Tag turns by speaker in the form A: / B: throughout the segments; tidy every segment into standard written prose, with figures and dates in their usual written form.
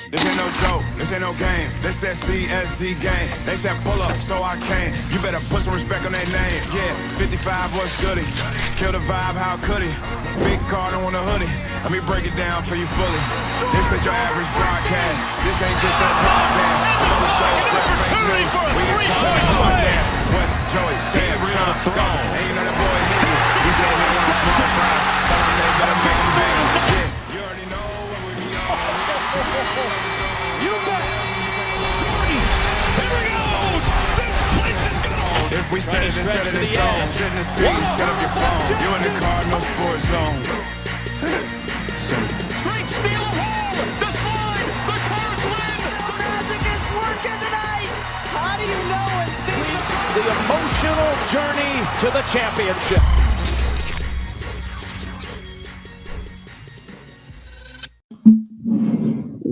A: This ain't no joke, this ain't no game. This that CSZ game. They said pull up, so I came. You better put some respect on their name. Yeah, 55 was goody. Kill the vibe, how could he? Big Cardinal on the hoodie. Let me break it down for you fully. This ain't your average broadcast. This ain't just no podcast. I'm on the show, spread fake news. We just start a podcast. Wes, Joey, Sam, Shawn, Dalton. And you know that boy hit you. He said he wants small fries. Tell him they better make him bang. Yeah, you already know what we be on.
B: You bet. 40. Here he goes. This place is gonna.
A: If we set it and set it in stone, sit in the seat, set up your phone. You in the Cardinal Sports Zone.
B: Straight steal of hole. The slide. The Cards win.
C: The magic is working tonight. How do you know when things are
B: The emotional journey to the championship.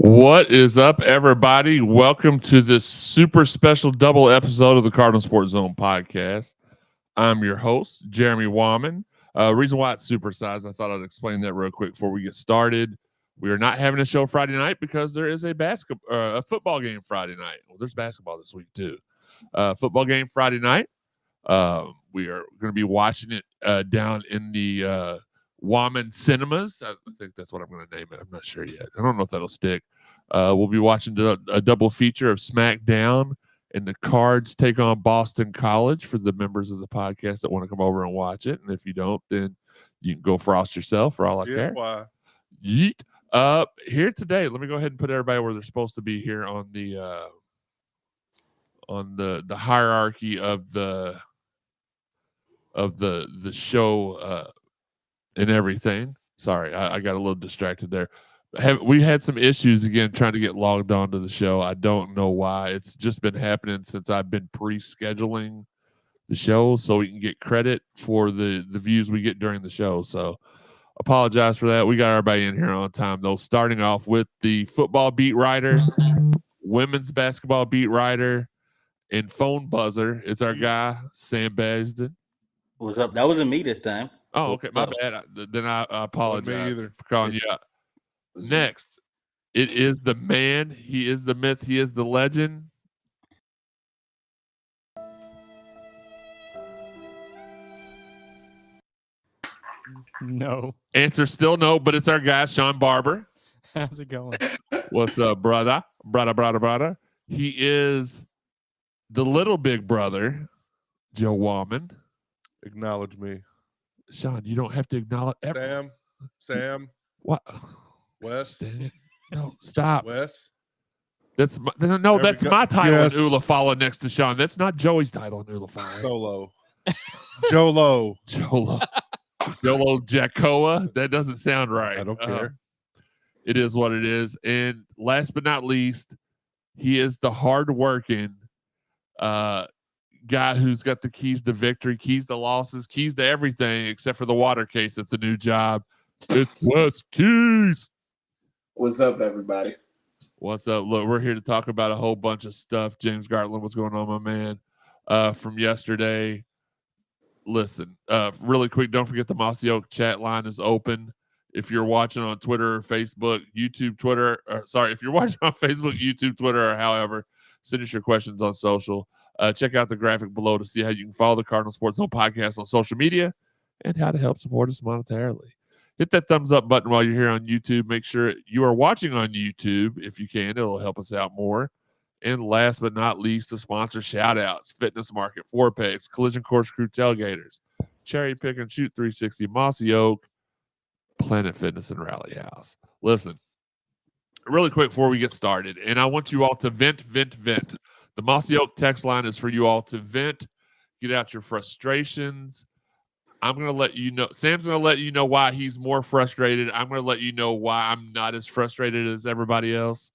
D: What is up, everybody? Welcome to this super special double episode of the Cardinal Sports Zone podcast. I'm your host, Jeremy Wahman. Reason why it's supersized, I thought I'd explain that real quick before we get started. We are not having a show Friday night because there is a football game Friday night. Well, there's basketball this week too. Football game Friday night. We are going to be watching it down in the Wahman Cinemas. I think that's what I'm going to name it. I'm not sure yet. I don't know if that'll stick. We'll be watching a double feature of SmackDown and the Cards take on Boston College for the members of the podcast that want to come over and watch it. And if you don't, then you can go frost yourself for all I care.
E: Why?
D: Yeet. Here today, let me go ahead and put everybody where they're supposed to be here on the hierarchy of the show and everything. Sorry, I got a little distracted there. We had some issues again trying to get logged onto the show. I don't know why. It's just been happening since I've been pre-scheduling the show so we can get credit for the views we get during the show. So apologize for that. We got everybody in here on time though. Starting off with the football beat writer, women's basketball beat writer, and phone buzzer. It's our guy, Sam Wes.
F: What's up? That wasn't me this time.
D: Oh, okay. My bad. Then I apologize for calling you out. Next, it is the man. He is the myth. He is the legend.
G: No.
D: Answer still no, but it's our guy, Sean Barber.
G: How's it going?
D: What's up, brother? Brother. He is the little big brother, Joe Wahman.
E: Acknowledge me.
D: Sean, you don't have to acknowledge
E: Sam.
D: What?
E: Wes.
D: No, stop.
E: Wes.
D: That's my title
E: Yes.
D: in Ulafala next to Sean. That's not Joey's title in Ulafala.
E: Solo. Jolo.
D: Jolo Jacoa. That doesn't sound right.
E: I don't care.
D: It is what it is. And last but not least, he is the hardworking guy who's got the keys to victory, keys to losses, keys to everything except for the water case at the new job. It's Wes Keys.
H: What's up, everybody?
D: What's up? Look, we're here to talk about a whole bunch of stuff. James Gartland, what's going on, my man? From yesterday. Listen, really quick, don't forget the Mossy Oak chat line is open. If you're watching on Twitter or Facebook, YouTube, Twitter, if you're watching on Facebook, YouTube, Twitter, or however, send us your questions on social. Check out the graphic below to see how you can follow the Cardinal Sports Zone podcast on social media and how to help support us monetarily. Hit that thumbs up button while you're here on YouTube. Make sure you are watching on YouTube if you can. It'll help us out more. And last but not least, the sponsor shout-outs. Fitness Market, Four-Pegs, Collision Course Crew Tailgaters, Cherry Pick and Shoot 360, Mossy Oak, Planet Fitness, and Rally House. Listen, really quick before we get started, and I want you all to vent. The Mossy Oak text line is for you all to vent, get out your frustrations. I'm going to let you know. Sam's going to let you know why he's more frustrated. I'm going to let you know why I'm not as frustrated as everybody else.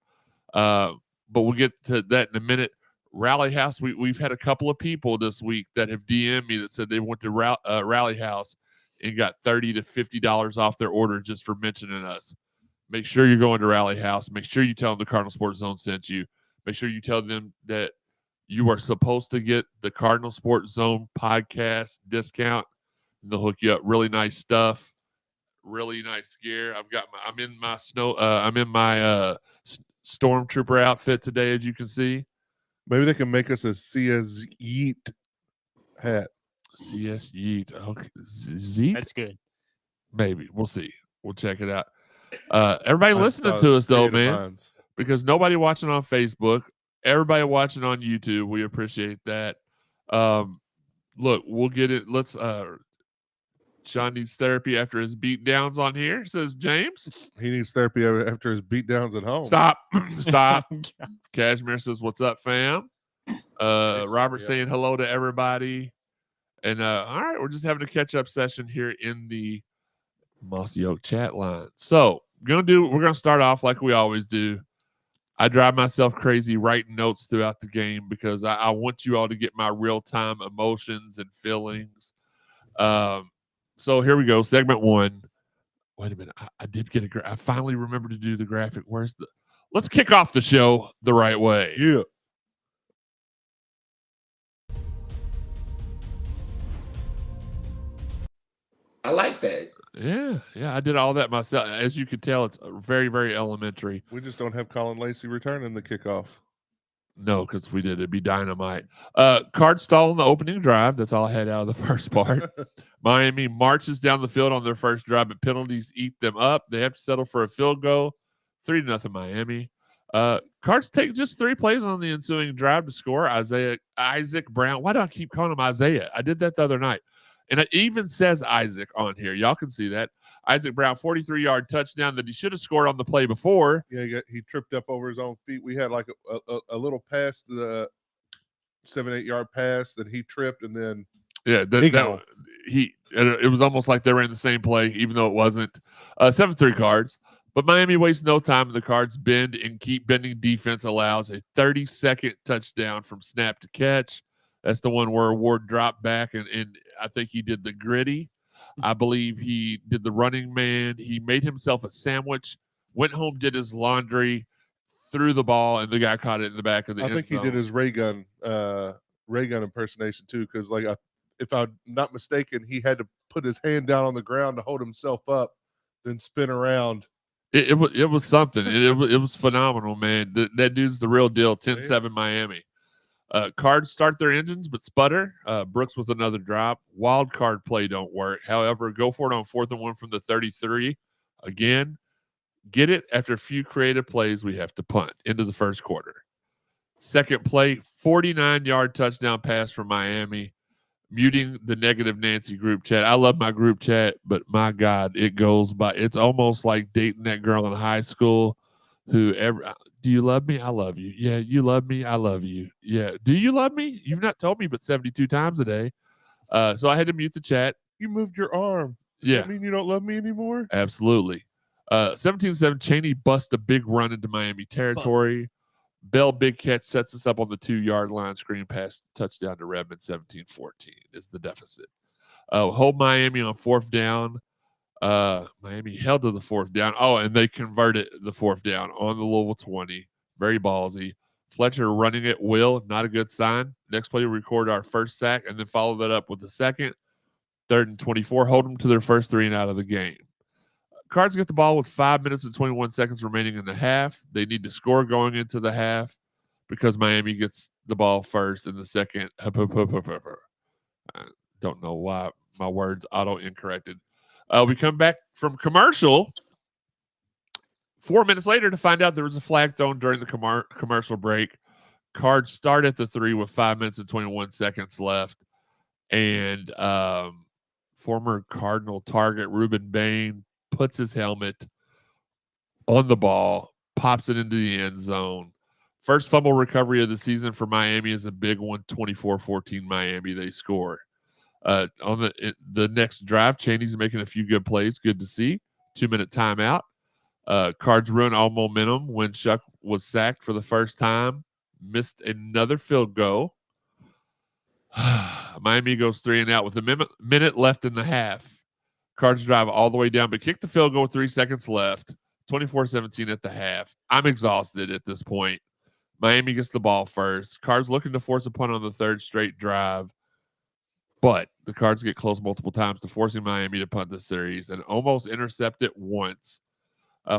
D: But we'll get to that in a minute. Rally House, we've had a couple of people this week that have DM'd me that said they went to Rally House and got $30 to $50 off their order just for mentioning us. Make sure you're going to Rally House. Make sure you tell them the Cardinal Sports Zone sent you. Make sure you tell them that you are supposed to get the Cardinal Sports Zone podcast discount. And they'll hook you up. Really nice stuff. Really nice gear. I'm in my stormtrooper outfit today, as you can see.
E: Maybe they can make us a CS Yeet hat.
D: CS Yeet. Okay. Zeet?
G: That's good.
D: Maybe. We'll see. We'll check it out. Everybody
E: I
D: listening
E: saw
D: to us, though,
E: State of
D: man,
E: Minds.
D: because nobody watching on Facebook, everybody watching on YouTube, we appreciate that. Look, we'll get it. Let's Shawn needs therapy after his beat downs on here, says James.
E: He needs therapy after his beatdowns at home.
D: Stop. Stop. Cashmere says, "What's up, fam?" Robert
E: yeah.
D: saying hello to everybody. And all right, we're just having a catch-up session here in the Mossy Oak chat line. So we're gonna start off like we always do. I drive myself crazy writing notes throughout the game because I want you all to get my real-time emotions and feelings. So here we go. Segment 1. Wait a minute. I did get I finally remembered to do the graphic. Let's kick off the show the right way.
E: Yeah.
H: I like that.
D: Yeah, I did all that myself. As you can tell, it's very, very elementary.
E: We just don't have Colin Lacey returning the kickoff.
D: No, because we did. It'd be dynamite. Card stall in the opening drive. That's all I had out of the first part. Miami marches down the field on their first drive, but penalties eat them up. They have to settle for a field goal. 3-0 Miami. Cards take just 3 plays on the ensuing drive to score. Isaac Brown. Why do I keep calling him Isaiah? I did that the other night. And it even says Isaac on here. Y'all can see that. Isaac Brown, 43-yard touchdown that he should have scored on the play before.
E: Yeah, he tripped up over his own feet. We had like a little pass, the 7-8 yard pass that he tripped, and then
D: it was almost like they were in the same play, even though it wasn't. 7-3 Cards. But Miami wastes no time. The Cards bend and keep bending defense allows a 30-second touchdown from snap to catch. That's the one where Ward dropped back, and I think he did the gritty. I believe he did the running man. He made himself a sandwich, went home, did his laundry, threw the ball, and the guy caught it in the back of the end
E: I think he
D: zone.
E: did his ray gun impersonation too, because if I'm not mistaken, he had to put his hand down on the ground to hold himself up, then spin around.
D: It was something. It was phenomenal, man. That dude's the real deal. 10-7 Miami. Cards start their engines but sputter. Brooks with another drop. Wild card play don't work. However, go for it on 4th and 1 from the 33. Again, get it after a few creative plays. We have to punt into the first quarter. Second play, 49-yard touchdown pass from Miami, muting the negative Nancy group chat. I love my group chat, but my God, it goes by. It's almost like dating that girl in high school. Do you love me? I love you. Yeah, you love me? I love you. Yeah. Do you love me? You've not told me but 72 times a day. So I had to mute the chat.
E: You moved your arm. Does that mean you don't love me anymore?
D: Absolutely. 17-7, Chaney busts a big run into Miami territory. Bell big catch sets us up on the 2-yard line. Screen pass touchdown to Redmond. 17-14 is the deficit. Hold Miami on 4th down. Miami held to the 4th down. Oh, and they converted the 4th down on the Louisville 20. Very ballsy. Fletcher running at will, not a good sign. Next play, we record our first sack and then follow that up with a second. 3rd and 24. Hold them to their first 3 and out of the game. Cards get the ball with 5 minutes and 21 seconds remaining in the half. They need to score going into the half because Miami gets the ball first in the second. I don't know why my words auto-incorrected. We come back from commercial 4 minutes later to find out there was a flag thrown during the commercial break. Cards start at the 3 with 5 minutes and 21 seconds left. And former Cardinal target Ruben Bain puts his helmet on the ball, pops it into the end zone. First fumble recovery of the season for Miami is a big one, 24-14 Miami. They score. On the next drive, Chaney's making a few good plays. Good to see. 2-minute timeout. Cards ruin all momentum when Shuck was sacked for the first time. Missed another field goal. Miami goes 3 and out with a minute left in the half. Cards drive all the way down, but kick the field goal with 3 seconds left. 24-17 at the half. I'm exhausted at this point. Miami gets the ball first. Cards looking to force a punt on the 3rd straight drive. But the Cards get close multiple times to forcing Miami to punt the series and almost intercept it once.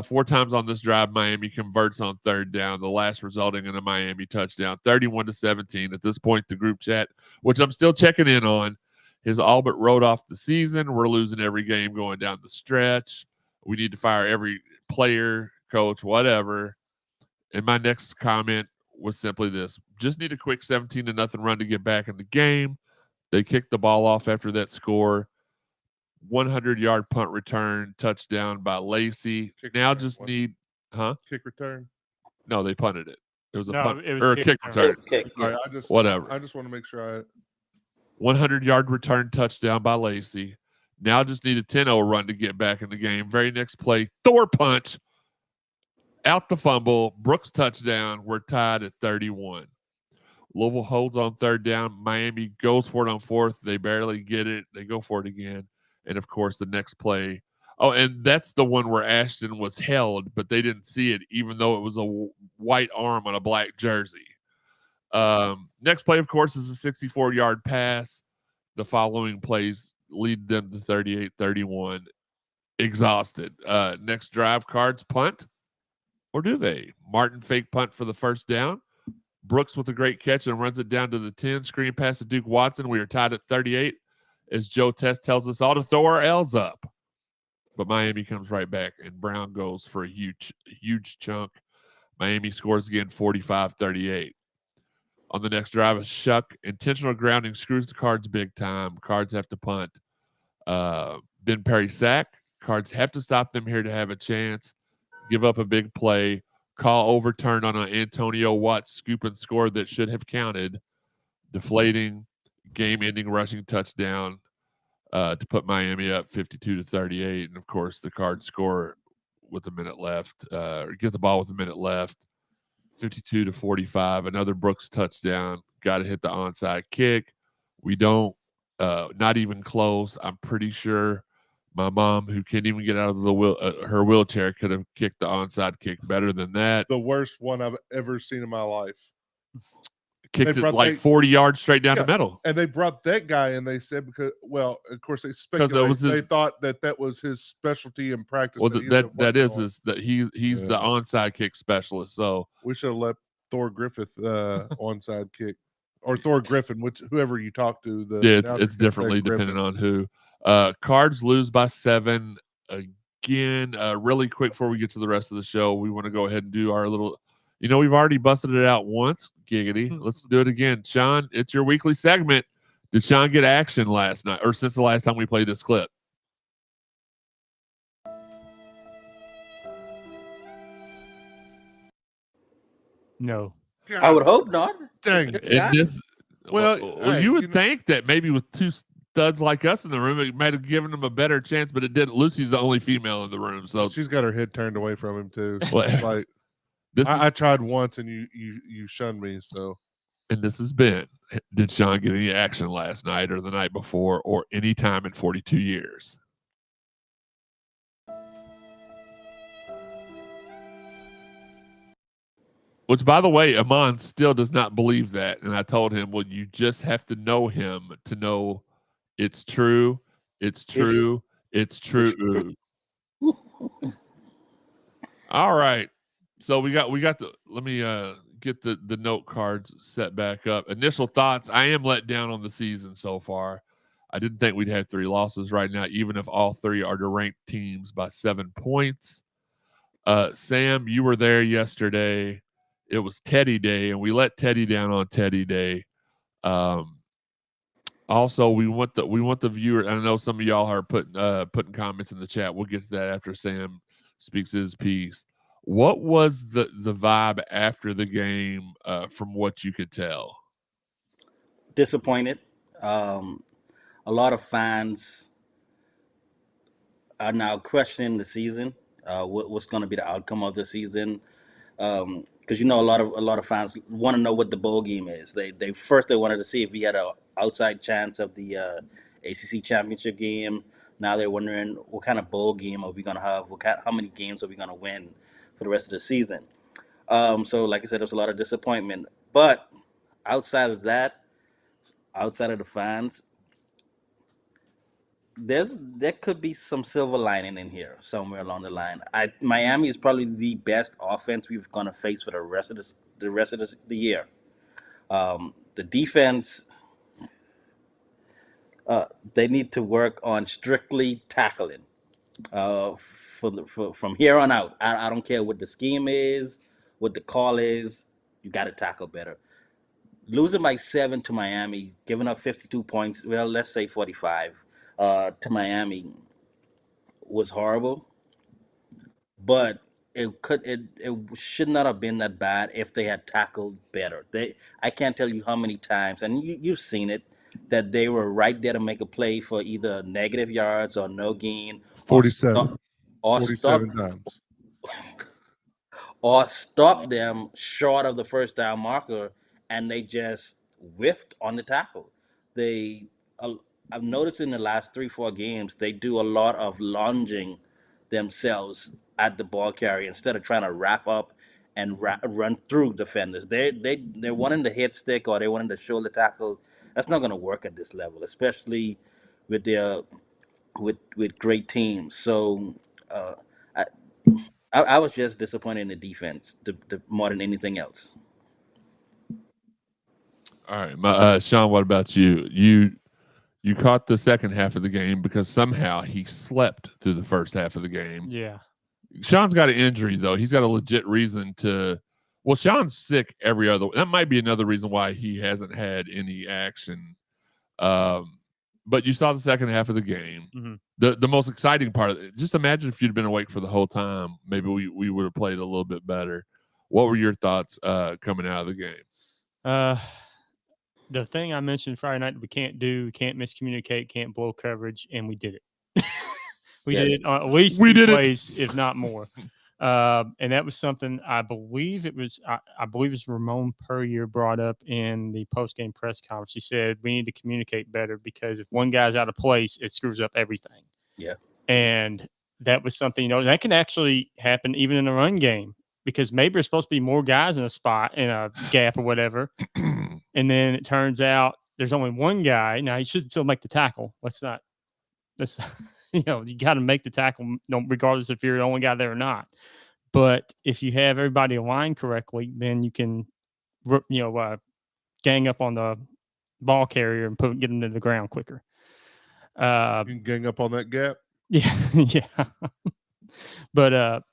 D: 4 times on this drive, Miami converts on third down, the last resulting in a Miami touchdown, 31-17. At this point, the group chat, which I'm still checking in on, has all but wrote off the season. We're losing every game going down the stretch. We need to fire every player, coach, whatever. And my next comment was simply this: just need a quick 17-0 run to get back in the game. They kicked the ball off after that score. 100-yard punt return, touchdown by Lacey. Now just need,
E: kick return.
D: No, they punted it. It was a punt
G: it was
D: or a kick return.
E: All right,
D: Whatever.
E: I just want to make sure
D: 100-yard return touchdown by Lacey. Now just need a 10-0 run to get back in the game. Very next play, Thor punch, out the fumble, Brooks touchdown. We're tied at 31. Louisville holds on third down. Miami goes for it on fourth. They barely get it. They go for it again. And, of course, the next play. Oh, and that's the one where Ashton was held, but they didn't see it, even though it was a white arm on a black jersey. Next play, of course, is a 64-yard pass. The following plays lead them to 38-31. Exhausted. Next drive, Cards punt. Or do they? Martin fake punt for the first down. Brooks with a great catch and runs it down to the 10. Screen pass to Duke Watson. We are tied at 38. As Joe Test tells us all to throw our L's up. But Miami comes right back, and Brown goes for a huge chunk. Miami scores again, 45-38. On the next drive, a shuck. Intentional grounding screws the Cards big time. Cards have to punt. Ben Perry sack. Cards have to stop them here to have a chance. Give up a big play. Call overturned on an Antonio Watts scoop and score that should have counted. Deflating, game-ending rushing touchdown to put Miami up 52-38. And, of course, the Cards score with a minute left. Get the ball with a minute left. 52-45. Another Brooks touchdown. Got to hit the onside kick. We don't. Not even close. I'm pretty sure my mom, who can't even get out of the her wheelchair, could have kicked the onside kick better than that.
E: the worst one I've ever seen in my life.
D: Kicked it like 40 yards straight down the middle.
E: And they brought that guy in, they said, because, well, of course, they speculated. They thought that was his specialty in practice.
D: Well, that is he's the onside kick specialist. So
E: we should have let Thor Griffith onside kick, or Thor Griffin, whoever you talk to.
D: It's differently depending on who. Cards lose by 7 again. Really quick before we get to the rest of the show, we want to go ahead and do our little. We've already busted it out once. Giggity. Let's do it again. Shawn, it's your weekly segment. Did Shawn get action last night or since the last time we played this clip?
G: No.
F: I would hope not.
E: Dang.
D: You would think that maybe with two studs like us in the room, it might have given them a better chance, but it didn't. Lucy's the only female in the room, so
E: she's got her head turned away from him too.
D: Like
E: I tried once and you shunned me. So,
D: and this has been. Did Shawn get any action last night or the night before or any time in 42 years? Which, by the way, Amon still does not believe that. And I told him, well, you just have to know him to know it's true. It's true. It's true. All right. So we got the, let me get the note cards set back up. Initial thoughts. I am let down on the season so far. I didn't think we'd have 3 losses right now, even if all 3 are to ranked teams by 7 points. Sam, you were there yesterday. It was Teddy Day, and we let Teddy down on Teddy Day. Also, we want the viewer. I know some of y'all are putting comments in the chat. We'll get to that after Sam speaks his piece. What was the vibe after the game, from what you could tell?
F: Disappointed. A lot of fans are now questioning the season. What's going to be the outcome of the season? Because a lot of fans want to know what the bowl game is. They wanted to see if we had an outside chance of the ACC championship game. Now they're wondering what kind of bowl game are we going to have? How many games are we going to win for the rest of the season? So like I said, there's a lot of disappointment. But outside of that, outside of the fans, there could be some silver lining in here somewhere along the line. Miami is probably the best offense we're gonna face for the rest of the year. The defense, they need to work on strictly tackling. From here on out, I don't care what the scheme is, what the call is. You got to tackle better. Losing by 7 to Miami, giving up 52 points. Well, let's say 45 to Miami was horrible, but it should not have been that bad if they had tackled better. I can't tell you how many times, and you've seen it, that they were right there to make a play for either negative yards or no gain,
E: 47.
F: or
E: 47 times.
F: or stop them short of the first down marker, and they just whiffed on the tackle. They, I've noticed in the last 3-4 games, they do a lot of lunging themselves at the ball carrier instead of trying to wrap up and run through defenders. They're wanting the hit stick or they're wanting the shoulder tackle. That's not going to work at this level, especially with their with great teams. So uh, I, I was just disappointed in the defense more than anything else.
D: All right, Shawn, what about you? You caught the second half of the game because somehow he slept through the first half of the game.
G: Yeah.
D: Shawn's got an injury, though. He's got a legit reason to. Well, Shawn's sick every other. That might be another reason why he hasn't had any action. But you saw the second half of the game.
G: Mm-hmm.
D: The most exciting part of it, just imagine if you'd been awake for the whole time. Maybe we would have played a little bit better. What were your thoughts coming out of the game?
G: The thing I mentioned Friday night we can't miscommunicate, can't blow coverage, and we did it. We did it at least
D: we
G: two
D: did
G: plays, if not more. And that was something I believe it was Ramon Puryear brought up in the post-game press conference. He said we need to communicate better because if one guy's out of place, it screws up everything.
F: Yeah.
G: And that was something, that can actually happen even in a run game because maybe there's supposed to be more guys in a spot, in a gap or whatever. And then it turns out there's only one guy. Now, he should still make the tackle. You got to make the tackle regardless if you're the only guy there or not. But if you have everybody aligned correctly, then you can, gang up on the ball carrier and get them to the ground quicker.
E: You can gang up on that gap.
G: Yeah, yeah. But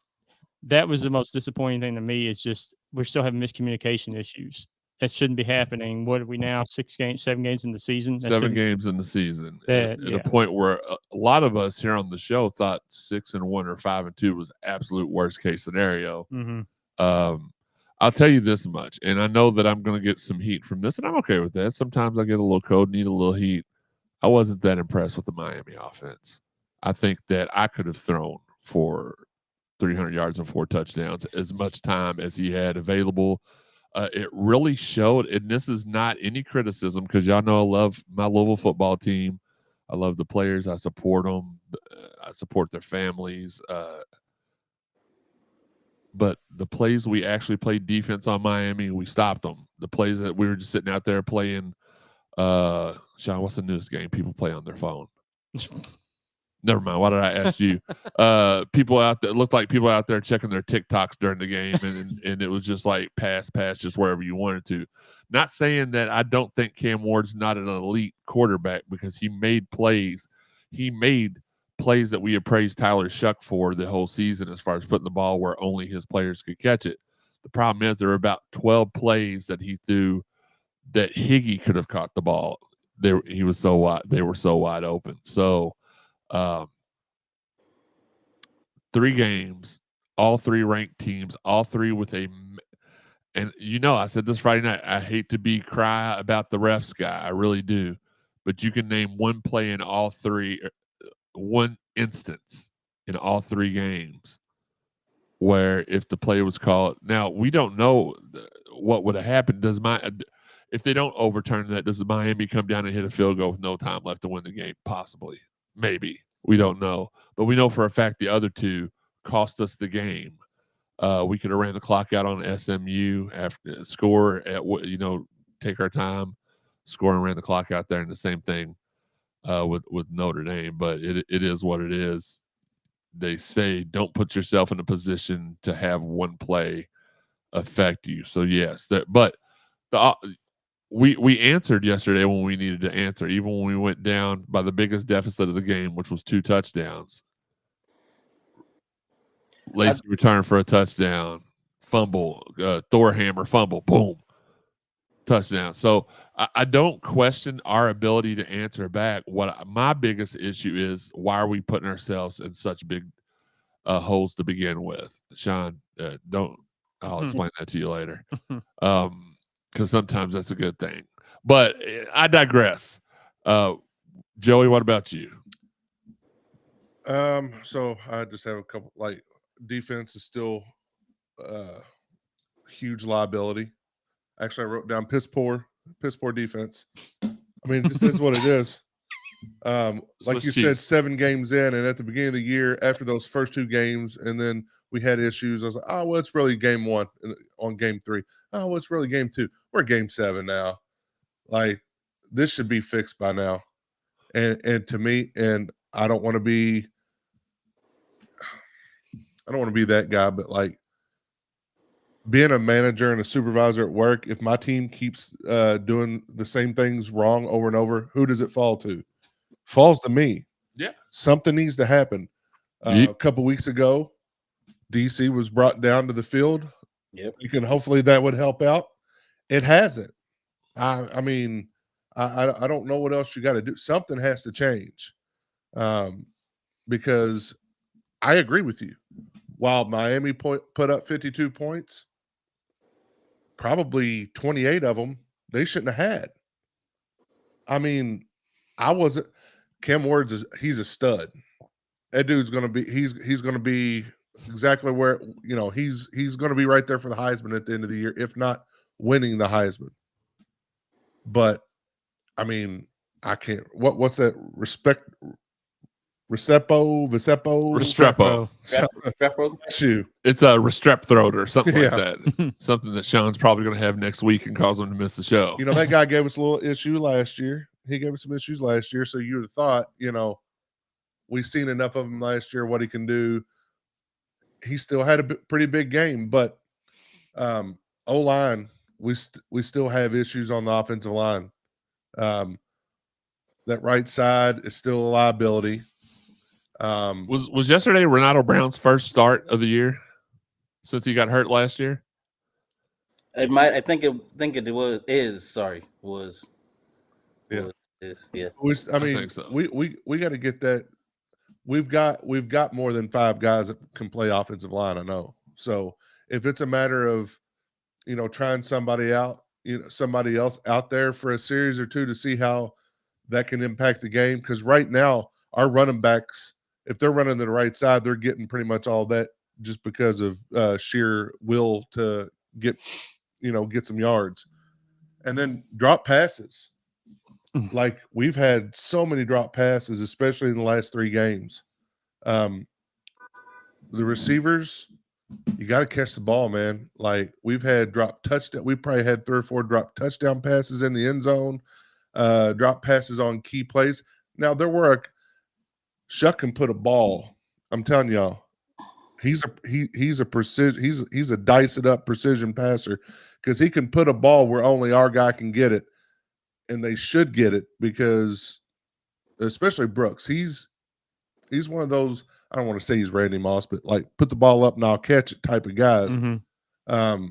G: that was the most disappointing thing to me is just we're still having miscommunication issues. That shouldn't be happening. What are we now? 7 games in the season?
D: 7 games in the season. At
G: yeah.
D: a point where a lot of us here on the show thought 6-1 or 5-2 was absolute worst case scenario.
G: Mm-hmm.
D: I'll tell you this much, and I know that I'm going to get some heat from this, and I'm okay with that. Sometimes I get a little cold, need a little heat. I wasn't that impressed with the Miami offense. I think that I could have thrown for 300 yards and 4 touchdowns as much time as he had available. It really showed, and this is not any criticism because y'all know I love my Louisville football team. I love the players. I support them. I support their families. But the plays we actually played defense on Miami, we stopped them. The plays that we were just sitting out there playing, Shawn, what's the newest game people play on their phone? Never mind. Why did I ask you? People out there looked like people out there checking their TikToks during the game, and it was just like pass, just wherever you wanted to. Not saying that I don't think Cam Ward's not an elite quarterback because he made plays. He made plays that we had praised Tyler Shuck for the whole season as far as putting the ball where only his players could catch it. The problem is there were about 12 plays that he threw that Higgy could have caught the ball. They were so wide open. So 3 games, all 3 ranked teams, all 3 with a, and I said this Friday night, I hate to be cry about the refs guy, I really do, but you can name one play in all 3, one instance in all 3 games where if the play was called, now we don't know what would have happened. If they don't overturn that, does Miami come down and hit a field goal with no time left to win the game? Possibly. Maybe. We don't know. But we know for a fact the other 2 cost us the game. We could have ran the clock out on SMU after score at take our time, score and ran the clock out there, and the same thing with Notre Dame, but it is what it is. They say don't put yourself in a position to have one play affect you. So yes, we answered yesterday when we needed to answer, even when we went down by the biggest deficit of the game, which was 2 touchdowns. Lazy return for a touchdown, fumble, Thor hammer fumble, boom, touchdown. So I don't question our ability to answer back. What my biggest issue is, why are we putting ourselves in such big holes to begin with? Shawn, I'll explain that to you later. Because sometimes that's a good thing. But I digress. Joey, what about you?
E: So I just have a couple, like, defense is still huge liability. Actually, I wrote down piss poor defense. I mean, this is what it is. Like you said, 7 games in, and at the beginning of the year, after those first 2 games, and then we had issues. I was like, oh, well, it's really game 1 on game 3. Oh, well, it's really game 2. We're game 7 now. Like, this should be fixed by now. And to me, and I don't want to be that guy, but like, being a manager and a supervisor at work, if my team keeps doing the same things wrong over and over, who does it fall to? Falls to me.
D: Yeah.
E: Something needs to happen. A couple weeks ago, DC was brought down to the field.
F: Yep.
E: Hopefully that would help out. It hasn't. I mean, I don't know what else you got to do. Something has to change. Because I agree with you. While Miami put up 52 points, probably 28 of them they shouldn't have had. I mean, Cam Ward's he's a stud. That dude's gonna be he's gonna be exactly where he's gonna be right there for the Heisman at the end of the year, if not winning the Heisman. But I mean, I can't. What's that? Restrepo.
D: It's a Restrep throat or something like that. Something that Shawn's probably going to have next week and cause him to miss the show.
E: That guy gave us a little issue last year. He gave us some issues last year. So you would have thought, we've seen enough of him last year, what he can do. He still had a pretty big game, but O-line, we still have issues on the offensive line. That right side is still a liability.
D: Was yesterday Renato Brown's first start of the year since he got hurt last year?
F: It might. I think it was.
E: Yeah.
F: Yeah.
E: I think so. We got to get that. We've got more than 5 guys that can play offensive line. I know. So if it's a matter of, trying somebody out, somebody else out there for a series or 2 to see how that can impact the game, because right now our running backs, if they're running to the right side, they're getting pretty much all that just because of sheer will to get some yards. And then drop passes. Like, we've had so many drop passes, especially in the last 3 games. The receivers, you got to catch the ball, man. Like, we've had drop touchdown. We probably had 3 or 4 drop touchdown passes in the end zone, drop passes on key plays. Now, there were Shuck can put a ball. I'm telling y'all, he's a precision. He's a dice it up precision passer, because he can put a ball where only our guy can get it, and they should get it, because especially Brooks, he's one of those. I don't want to say he's Randy Moss, but like, put the ball up and I'll catch it type of guys.
G: Mm-hmm.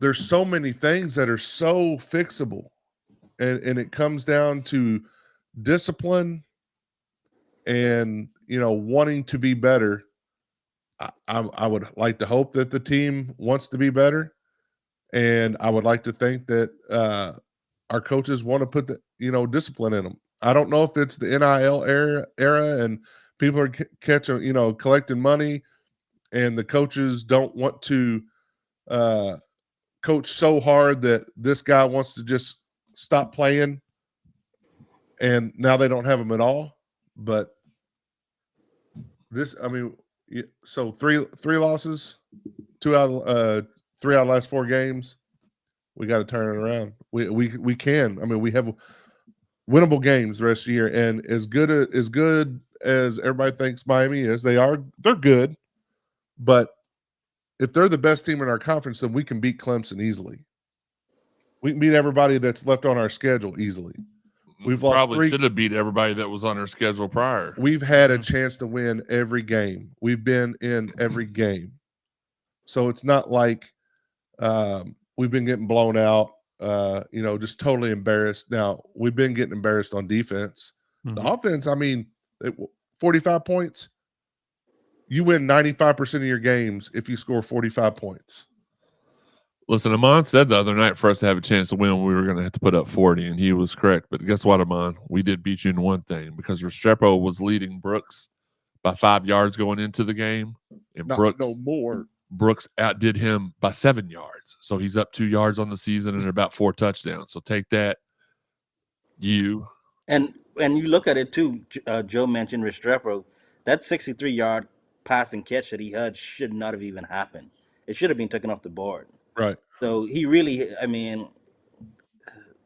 E: There's so many things that are so fixable, and it comes down to discipline and wanting to be better. I would like to hope that the team wants to be better, and I would like to think that our coaches want to put the discipline in them. I don't know if it's the NIL era and people are collecting money, and the coaches don't want to coach so hard that this guy wants to just stop playing, and now they don't have him at all. But so three losses, 3 out of the last 4 games. We got to turn it around. We can. I mean, winnable games the rest of the year. And as good as everybody thinks Miami is, they're good. But if they're the best team in our conference, then we can beat Clemson easily. We can beat everybody that's left on our schedule easily. We've lost
D: probably should have beat everybody that was on our schedule prior.
E: We've had a chance to win every game. We've been in every game. So it's not like we've been getting blown out, just totally embarrassed. Now, we've been getting embarrassed on defense. The offense, 45 points. You win 95% of your games if you score 45 points.
D: Listen, Amon said the other night for us to have a chance to win, we were going to have to put up 40, and he was correct. But guess what, Amon? We did beat you in one thing because Restrepo was leading Brooks by 5 yards going into the game, and Brooks outdid him by 7 yards. So he's up 2 yards on the season and about 4 touchdowns. So take that, you.
F: And you look at it too. Joe mentioned Restrepo. That 63-yard pass and catch that he had should not have even happened. It should have been taken off the board.
E: Right.
F: So he really,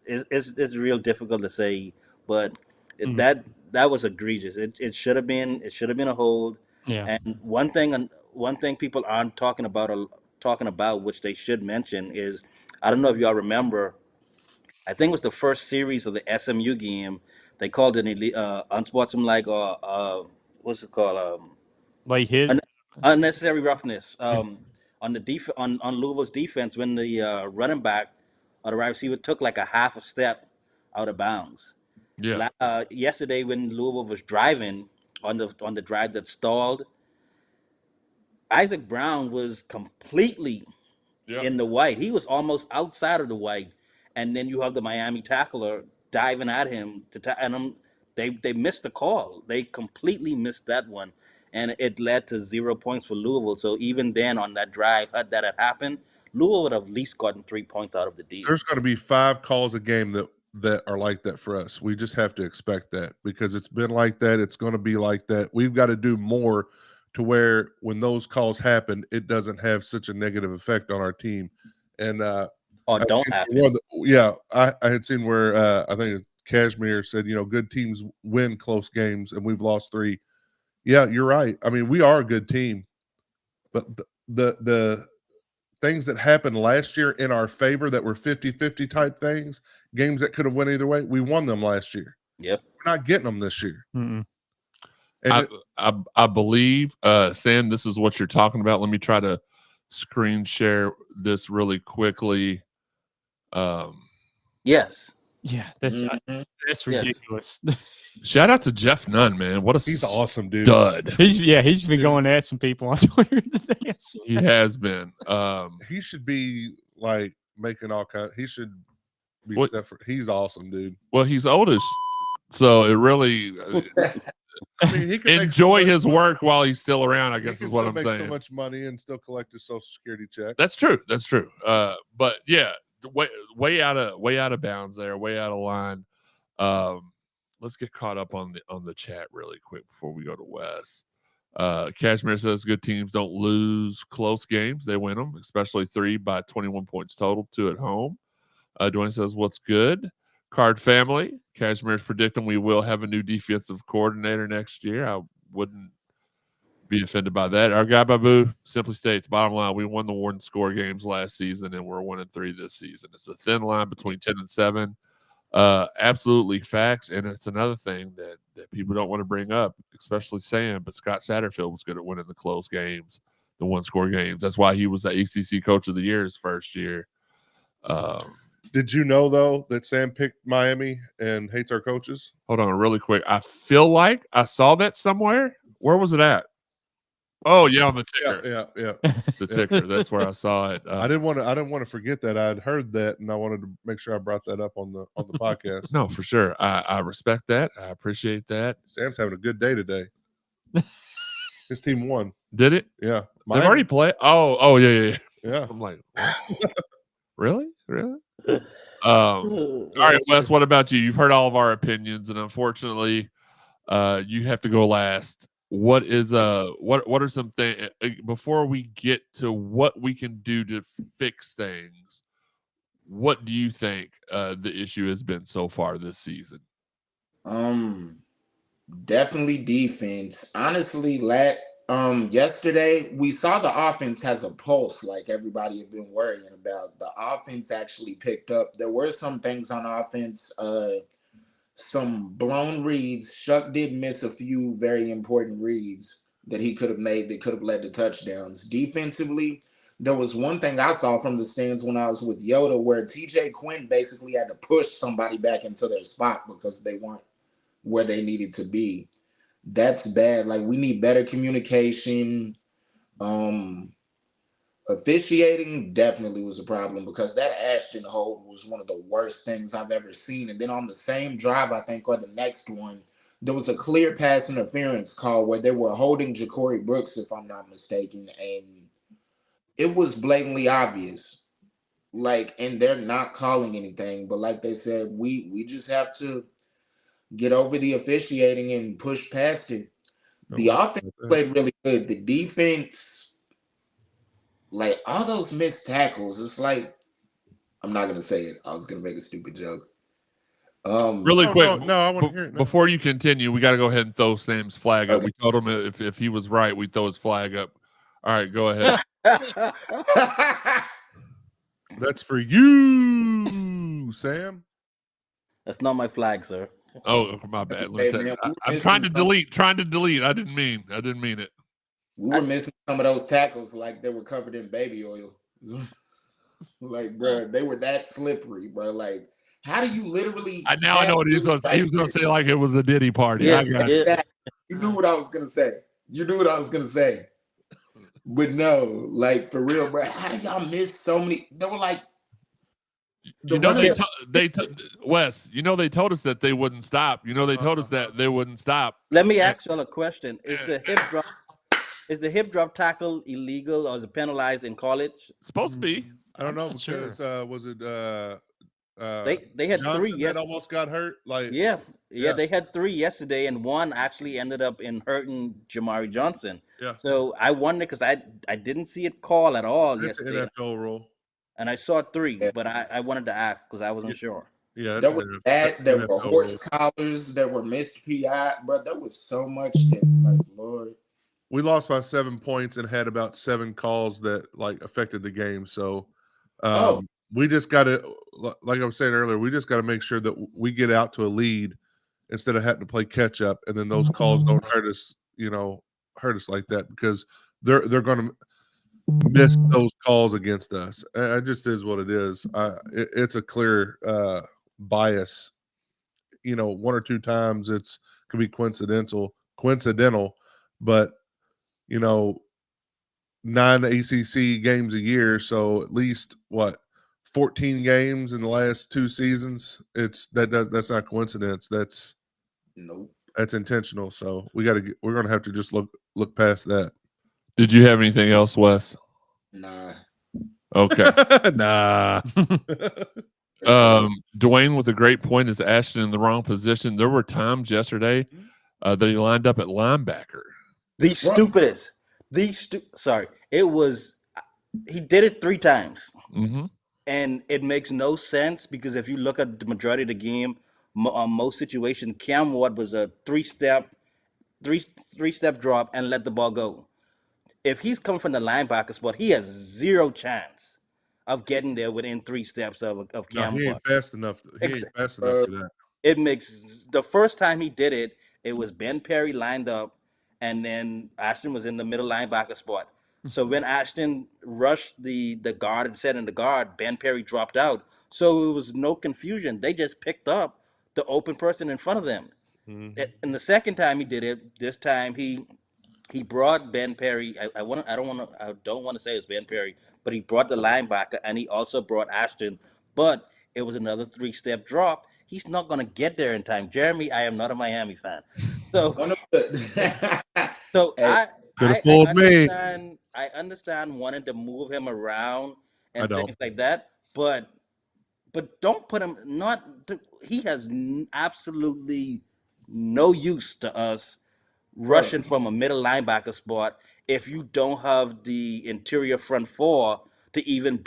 F: it's real difficult to say, but that was egregious. It should have been a hold.
G: Yeah.
F: And one thing people aren't talking about, which they should mention, is I don't know if y'all remember. I think it was the first series of the SMU game. They called it unsportsmanlike or what's it called?
G: Late hit.
F: Unnecessary roughness. On the on Louisville's defense when the running back or the wide receiver took like a half a step out of bounds.
D: Yeah.
F: Yesterday when Louisville was driving on the drive that stalled, Isaac Brown was completely in the white. He was almost outside of the white, and then you have the Miami tackler diving at him they missed the call. They completely missed that one. And it led to 0 points for Louisville. So even then on that drive, had that had happened, Louisville would have at least gotten 3 points out of the deal.
E: There's going to be 5 calls a game that are like that for us. We just have to expect that because it's been like that. It's going to be like that. We've got to do more to where when those calls happen, it doesn't have such a negative effect on our team. And
F: don't happen.
E: I had seen where I think Cashmere said, good teams win close games, and we've lost 3. Yeah, you're right. We are a good team, but the things that happened last year in our favor that were 50-50 type things, games that could have went either way, we won them last year.
F: Yep.
E: We're not getting them this year.
G: Mm-mm.
E: And
D: I believe, Sam, this is what you're talking about. Let me try to screen share this really quickly.
F: Yes.
G: Yeah, that's ridiculous.
D: Shout out to Jeff Nunn, man.
E: He's awesome, dude.
D: Stud.
G: He's been going at some people on Twitter today.
D: He has been.
E: He should be like making all kinds. He should be set for. He's awesome, dude.
D: Well, he's oldish, so it really.
E: He can
D: enjoy his work while he's still around. I guess is what I'm saying.
E: So much money and still collect his Social Security check.
D: That's true. But yeah. Way out of bounds there, way out of line. Let's get caught up on the chat really quick before we go to Wes. Cashmere says good teams don't lose close games; they win them, especially 3 by 21 points total, 2 at home. Dwayne says what's good. Card family. Cashmere's predicting we will have a new defensive coordinator next year. I wouldn't be offended by that. Our guy Babu simply states, bottom line, we won the Warden score games last season and we're 1-3 this season. It's a thin line between 10 and 7. Absolutely facts. And it's another thing that people don't want to bring up, especially Sam, but Scott Satterfield was good at winning the close games, the 1-score games. That's why he was the ACC Coach of the Year his first year.
E: Did you know, though, that Sam picked Miami and hates our coaches?
D: Hold on really quick. I feel like I saw that somewhere. Where was it at? Oh yeah, on the ticker.
E: Yeah.
D: The ticker. That's where I saw it.
E: I didn't want to forget that. I'd heard that, and I wanted to make sure I brought that up on the podcast.
D: No, for sure. I respect that. I appreciate that.
E: Sam's having a good day today. His team won.
D: Did it?
E: Yeah.
D: They've already played. Oh yeah.
E: Yeah.
D: I'm like, really? All right, Wes. What about you? You've heard all of our opinions, and unfortunately, you have to go last. What is what are some things before we get to what we can do to fix things? What do you think the issue has been so far this season?
H: Definitely defense. Honestly, yesterday we saw the offense has a pulse, like everybody had been worrying about. The offense actually picked up. There were some things on offense, some blown reads. Shuck did miss a few very important reads that he could have made that could have led to touchdowns. Defensively, there was one thing I saw from the stands when I was with Yoda where TJ Quinn basically had to push somebody back into their spot because they weren't where they needed to be. That's bad. Like we need better communication. Um Officiating definitely was a problem because that Ashton hold was one of the worst things I've ever seen. And then on the same drive, I think, or the next one, there was a clear pass interference call where they were holding Ja'Cory Brooks, if I'm not mistaken, and it was blatantly obvious. Like, and they're not calling anything, but like they said, we just have to get over the officiating and push past it. The offense played really good. The defense, like all those missed tackles, it's like I'm not gonna say it. I was gonna make a stupid joke.
D: Really quick,
E: I want to hear it.
D: Before you continue, we got to go ahead and throw Sam's flag up. We told him if he was right, we'd throw his flag up. All right, go ahead.
E: That's for you, Sam.
F: That's not my flag, sir.
D: Oh, my bad.
H: Hey, man,
D: I'm trying to delete. I didn't mean it.
H: We were missing some of those tackles like they were covered in baby oil. Like, bro, they were that slippery, bro. Like, how do you literally?
D: I know what he was going to say. He was going to say like it was a Diddy party.
F: Yeah,
D: I got
F: yeah.
D: you.
H: You knew what I was gonna say. But no, like for real, bro. How do y'all miss so many? They were like,
D: Wes. You know they told us that they wouldn't stop. You know they told us that they wouldn't stop.
F: Let me ask y'all a question: Is the hip drop tackle illegal or is it penalized in college?
D: It's supposed to be.
E: I don't know because was it
F: They had
E: Johnson
F: three
E: that
F: yesterday.
E: almost got hurt? Like
F: Yeah, they had three yesterday, and one actually ended up in hurting Jamari Johnson.
E: Yeah.
F: So I wonder because I didn't see it call at all
E: that's an
F: yesterday,
E: NFL rule.
F: and I saw three, but I wanted to ask because I wasn't sure.
E: Yeah,
H: there was that. There were horse collars. There were missed PI, but there was so much that, like, Lord.
E: We lost by 7 points and had about 7 calls that like affected the game. So we just got to, like I was saying earlier, we just got to make sure that we get out to a lead instead of having to play catch up, and then those calls don't hurt us like that because they're going to miss those calls against us. It just is what it is. It's a clear bias. You know, 1 or 2 times could be coincidental, but you know, 9 ACC games a year, so at least 14 games in the last 2 seasons. That's not coincidence. That's intentional. So we're gonna have to just look past that.
D: Did you have anything else, Wes?
H: Nah.
D: Okay.
E: Nah.
D: Dwayne with a great point is Ashton in the wrong position. There were times yesterday that he lined up at linebacker.
F: The stupidest. Sorry. It was, he did it 3 times.
D: Mm-hmm.
F: And it makes no sense because if you look at the majority of the game, most situations, Cam Ward was a three-step drop and let the ball go. If he's coming from the linebacker spot, he has 0 chance of getting there within 3 steps of Cam Ward.
E: He ain't fast enough. He ain't fast enough for that.
F: It makes, the first time he did it, it was Ben Perry lined up, and then Ashton was in the middle linebacker spot. So when Ashton rushed the guard and set in the guard, Ben Perry dropped out. So it was no confusion. They just picked up the open person in front of them. Mm-hmm. And the second time he did it, this time he brought Ben Perry. I don't want to say it's Ben Perry, but he brought the linebacker and he also brought Ashton. But it was another 3-step drop. He's not going to get there in time. Jeremy, I am not a Miami fan. So I understand wanting to move him around and things like that, but don't put him he has absolutely no use to us rushing from a middle linebacker spot if you don't have the interior front 4 to even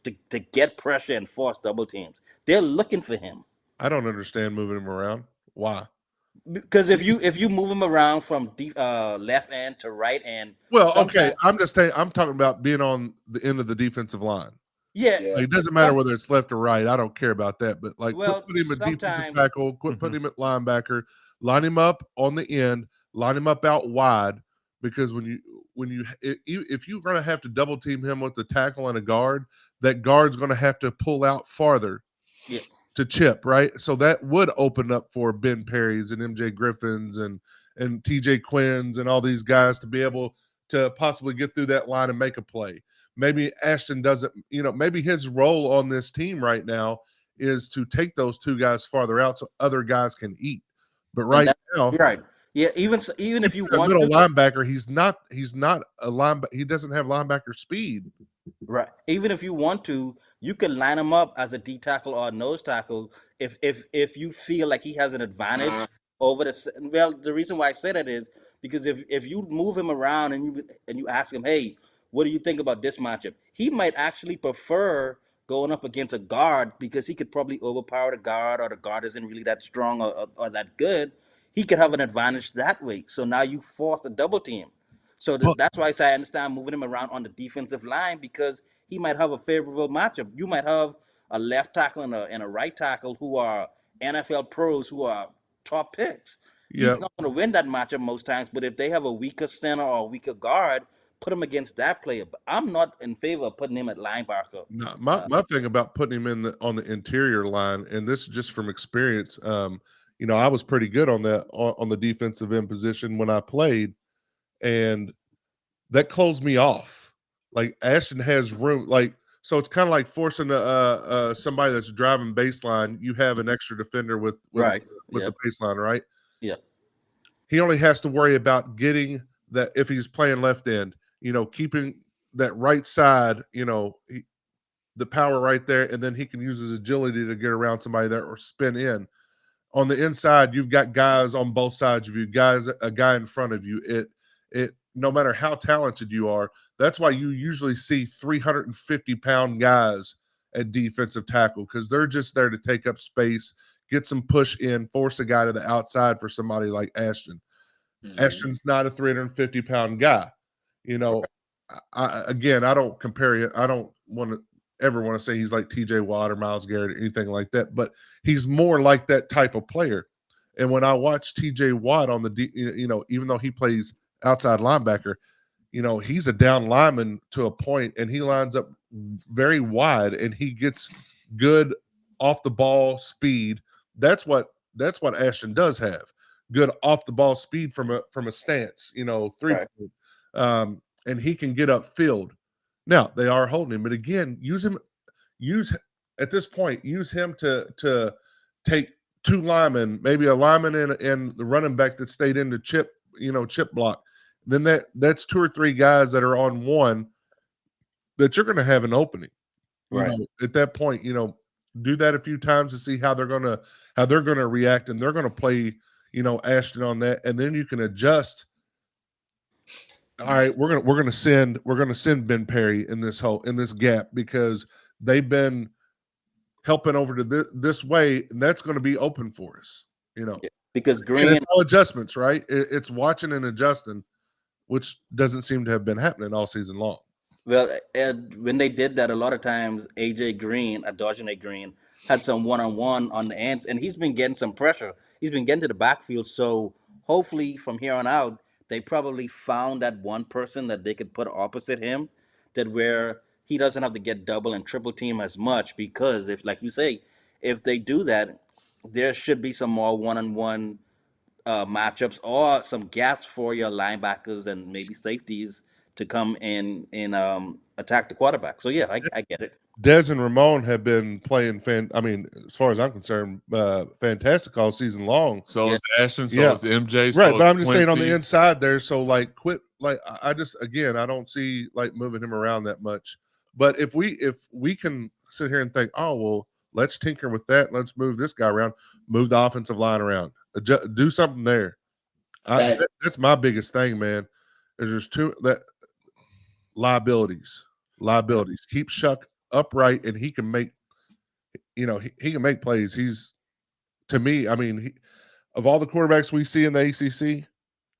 F: to get pressure and force double teams. They're looking for him.
E: I don't understand moving him around. Why?
F: Because if you move him around from left end to right end,
E: Well, okay,
F: sometimes
E: I'm just saying I'm talking about being on the end of the defensive line.
F: yeah.
H: Yeah.
E: Like, it doesn't matter whether it's left or right. I don't care about that. But like, quit
F: Well,
E: putting him at defensive
F: sometimes
E: tackle, quit putting him at linebacker, line him up on the end, line him up out wide. Because if you're going to have to double team him with the tackle and a guard, that guard's going to have to pull out farther
F: yeah.
E: to chip, right? So that would open up for Ben Perry's and MJ Griffins and TJ Quinn's and all these guys to be able to possibly get through that line and make a play. Maybe Ashton doesn't, maybe his role on this team right now is to take those two guys farther out so other guys can eat. But
F: And
E: right
F: that,
E: now,
F: you're right. Yeah, even if you
E: that
F: want
E: middle
F: to,
E: linebacker, he's not a linebacker. He doesn't have linebacker speed.
F: right. Even if you want to, you can line him up as a D tackle or a nose tackle if you feel like he has an advantage over well, the reason why I say that is because if you move him around and you ask him, hey, what do you think about this matchup? He might actually prefer going up against a guard because he could probably overpower the guard, or the guard isn't really that strong or that good. He could have an advantage that way. So now you force a double team. So
E: But
F: that's why I say I understand moving him around on the defensive line because he might have a favorable matchup. You might have a left tackle and a right tackle who are NFL pros who are top picks.
E: yeah,
F: He's not going to win that matchup most times, but if they have a weaker center or a weaker guard, put him against that player. But I'm not in favor of putting him at linebacker.
E: no, my thing about putting him on the interior line, and this is just from experience. I was pretty good on that on the defensive end position when I played, and that closed me off. Like Ashton has room, so it's kind of like forcing somebody that's driving baseline. You have an extra defender with
F: Right.
E: the baseline, right?
F: Yep.
E: He only has to worry about getting that if he's playing left end, keeping that right side, the power right there, and then he can use his agility to get around somebody there or spin in. On the inside, you've got guys on both sides of you, a guy in front of you. It no matter how talented you are, that's why you usually see 350-pound guys at defensive tackle, because they're just there to take up space, get some push in, force a guy to the outside for somebody like Ashton.
H: Mhm.
E: Ashton's not a 350-pound guy. I don't compare it. I don't ever want to say he's like TJ Watt or Myles Garrett or anything like that, but he's more like that type of player. And when I watch TJ Watt on even though he plays outside linebacker, he's a down lineman to a point, and he lines up very wide, and he gets good off the ball speed. That's what Ashton does have. Good off the ball speed from a stance, 3-point.
F: Right.
E: And he can get upfield. Now they are holding him, but again, use him at this point, use him to take two linemen, maybe a lineman and the running back that stayed in the chip block. Then that's two or three guys that are on one that you're going to have an opening.
F: Right.
E: At that point, do that a few times to see how they're going to react, and they're going to play, Ashton on that, and then you can adjust. All right, we're gonna send Ben Perry in this gap because they've been helping over to this way, and that's going to be open for us.
F: Because
E: And
F: Green,
E: it's all adjustments, right? It's watching and adjusting, which doesn't seem to have been happening all season long.
F: well, when they did that, a lot of times AJ Green, Adojane Green, had some one-on-one on the ends, and he's been getting some pressure. He's been getting to the backfield. So hopefully, from here on out, they probably found that one person that they could put opposite him, that where he doesn't have to get double and triple team as much. Because if, like you say, if they do that, there should be some more one-on-one matchups or some gaps for your linebackers and maybe safeties to come in and attack the quarterback. So yeah, I get it.
E: Dez and Ramon have been playing as far as I'm concerned, fantastic all season long.
D: So is Ashton, so
E: Yeah.
D: is MJ, so
E: Right,
D: is
E: but I'm just saying on the
D: Quincy.
E: inside there, so quit. I just, again, I don't see moving him around that much. But if we can sit here and think, oh well, let's tinker with that, let's move this guy around, move the offensive line around, do something there. That's my biggest thing, man. Is there's liabilities. Keep Shuck upright, and he can make, he can make plays. He's, to me, of all the quarterbacks we see in the ACC,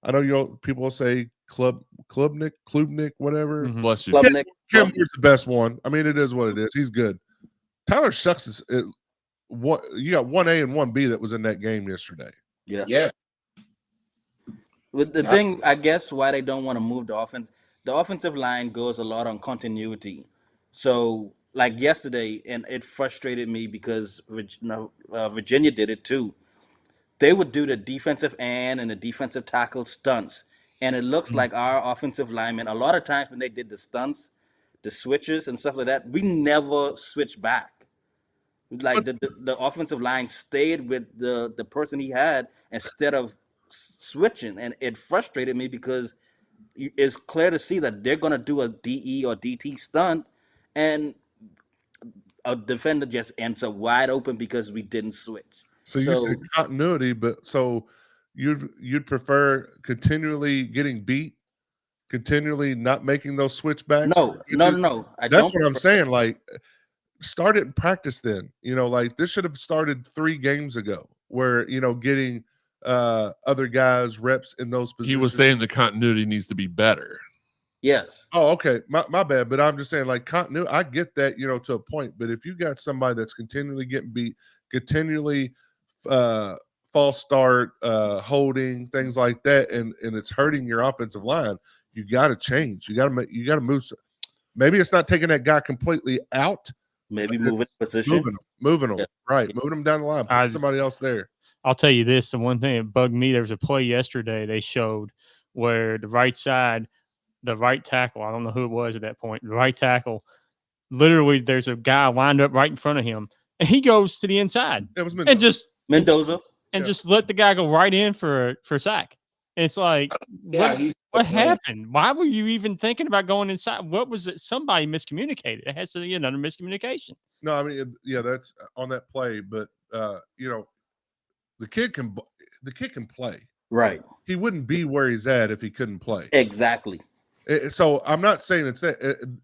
E: I know people will say Klubnik, whatever.
G: Mhm.
D: Bless you.
F: Club Nick.
E: Cam Ward's the best one. I mean, it is what it is. He's good. Tyler Shucks is what you got 1A and 1B that was in that game yesterday.
H: Yeah.
F: With the thing, I guess why they don't want to move the offensive line goes a lot on continuity. So, like yesterday, and it frustrated me because Virginia did it too. They would do the defensive end and the defensive tackle stunts, and it looks like our offensive linemen. A lot of times when they did the stunts, the switches and stuff like that, we never switched back. Like the offensive line stayed with the person he had instead of switching, and it frustrated me because it's clear to see that they're gonna do a DE or DT stunt, and a defender just ends up wide open because we didn't switch.
E: So you said continuity, but so you'd prefer continually getting beat, continually not making those switchbacks?
F: No. I
E: That's
F: don't.
E: what I'm saying. Like, start it in practice then. Like this should have started 3 games ago where, getting other guys reps in those positions.
D: He was saying the continuity needs to be better.
F: Yes.
E: Oh, okay. My bad. But I'm just saying, like, continuity, I get that, to a point. But if you got somebody that's continually getting beat, continually false start, holding, things like that, and it's hurting your offensive line, you got to change. You got to move. Maybe it's not taking that guy completely out.
F: Maybe moving position.
E: Moving them.
F: Yeah.
E: Right. Moving them down the line. Put somebody else there.
G: I'll tell you this, the one thing that bugged me, there was a play yesterday they showed where the right side, the right tackle, I don't know who it was at that point, the right tackle, literally there's a guy lined up right in front of him, and he goes to the inside.
E: It was Mendoza.
G: And just
F: Mendoza.
G: And just let the guy go right in for a sack. And it's like, what happened? Why were you even thinking about going inside? What was it? Somebody miscommunicated. It has to be another miscommunication.
E: No, I mean, that's on that play, but the kid can play.
F: Right.
E: He wouldn't be where he's at if he couldn't play.
F: Exactly.
E: So I'm not saying it's that.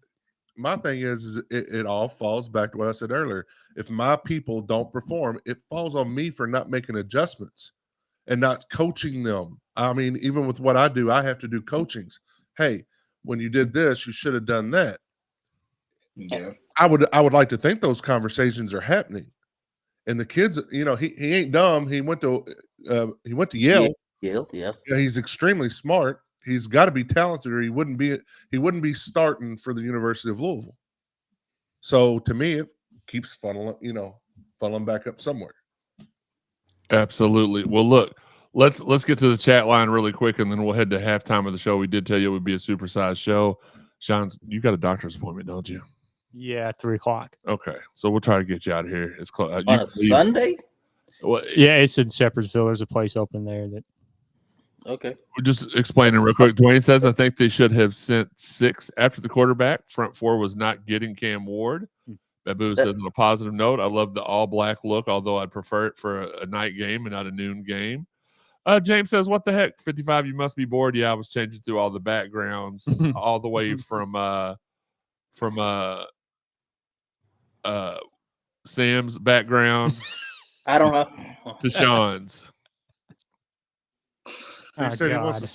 E: My thing is it all falls back to what I said earlier. If my people don't perform, it falls on me for not making adjustments and not coaching them. I mean, even with what I do, I have to do coachings. Hey, when you did this, you should have done that.
H: Yeah.
E: I would like to think those conversations are happening. And the kids, he ain't dumb. He went to Yale.
F: Yale, yeah.
E: He's extremely smart. He's got to be talented, or he wouldn't be starting for the University of Louisville. So to me, it keeps funneling back up somewhere.
D: Absolutely. Well, look, let's get to the chat line really quick, and then we'll head to halftime of the show. We did tell you it would be a supersized show. Shawn, you got a doctor's appointment, don't you?
G: Yeah, 3:00.
D: Okay, so we'll try to get you out of here. It's close.
F: On a Sunday?
D: Well,
G: yeah, it's in Shepherdsville. There's a place open there that.
F: Okay.
D: We're just explaining real quick. Dwayne says, I think they should have sent 6 after the quarterback. Front 4 was not getting Cam Ward. Babu says, on a positive note, I love the all-black look, although I'd prefer it for a night game and not a noon game. James says, what the heck, 55, you must be bored. Yeah, I was changing through all the backgrounds all the way from Sam's background
F: I don't know.
D: to Shawn's.
E: You said he wants a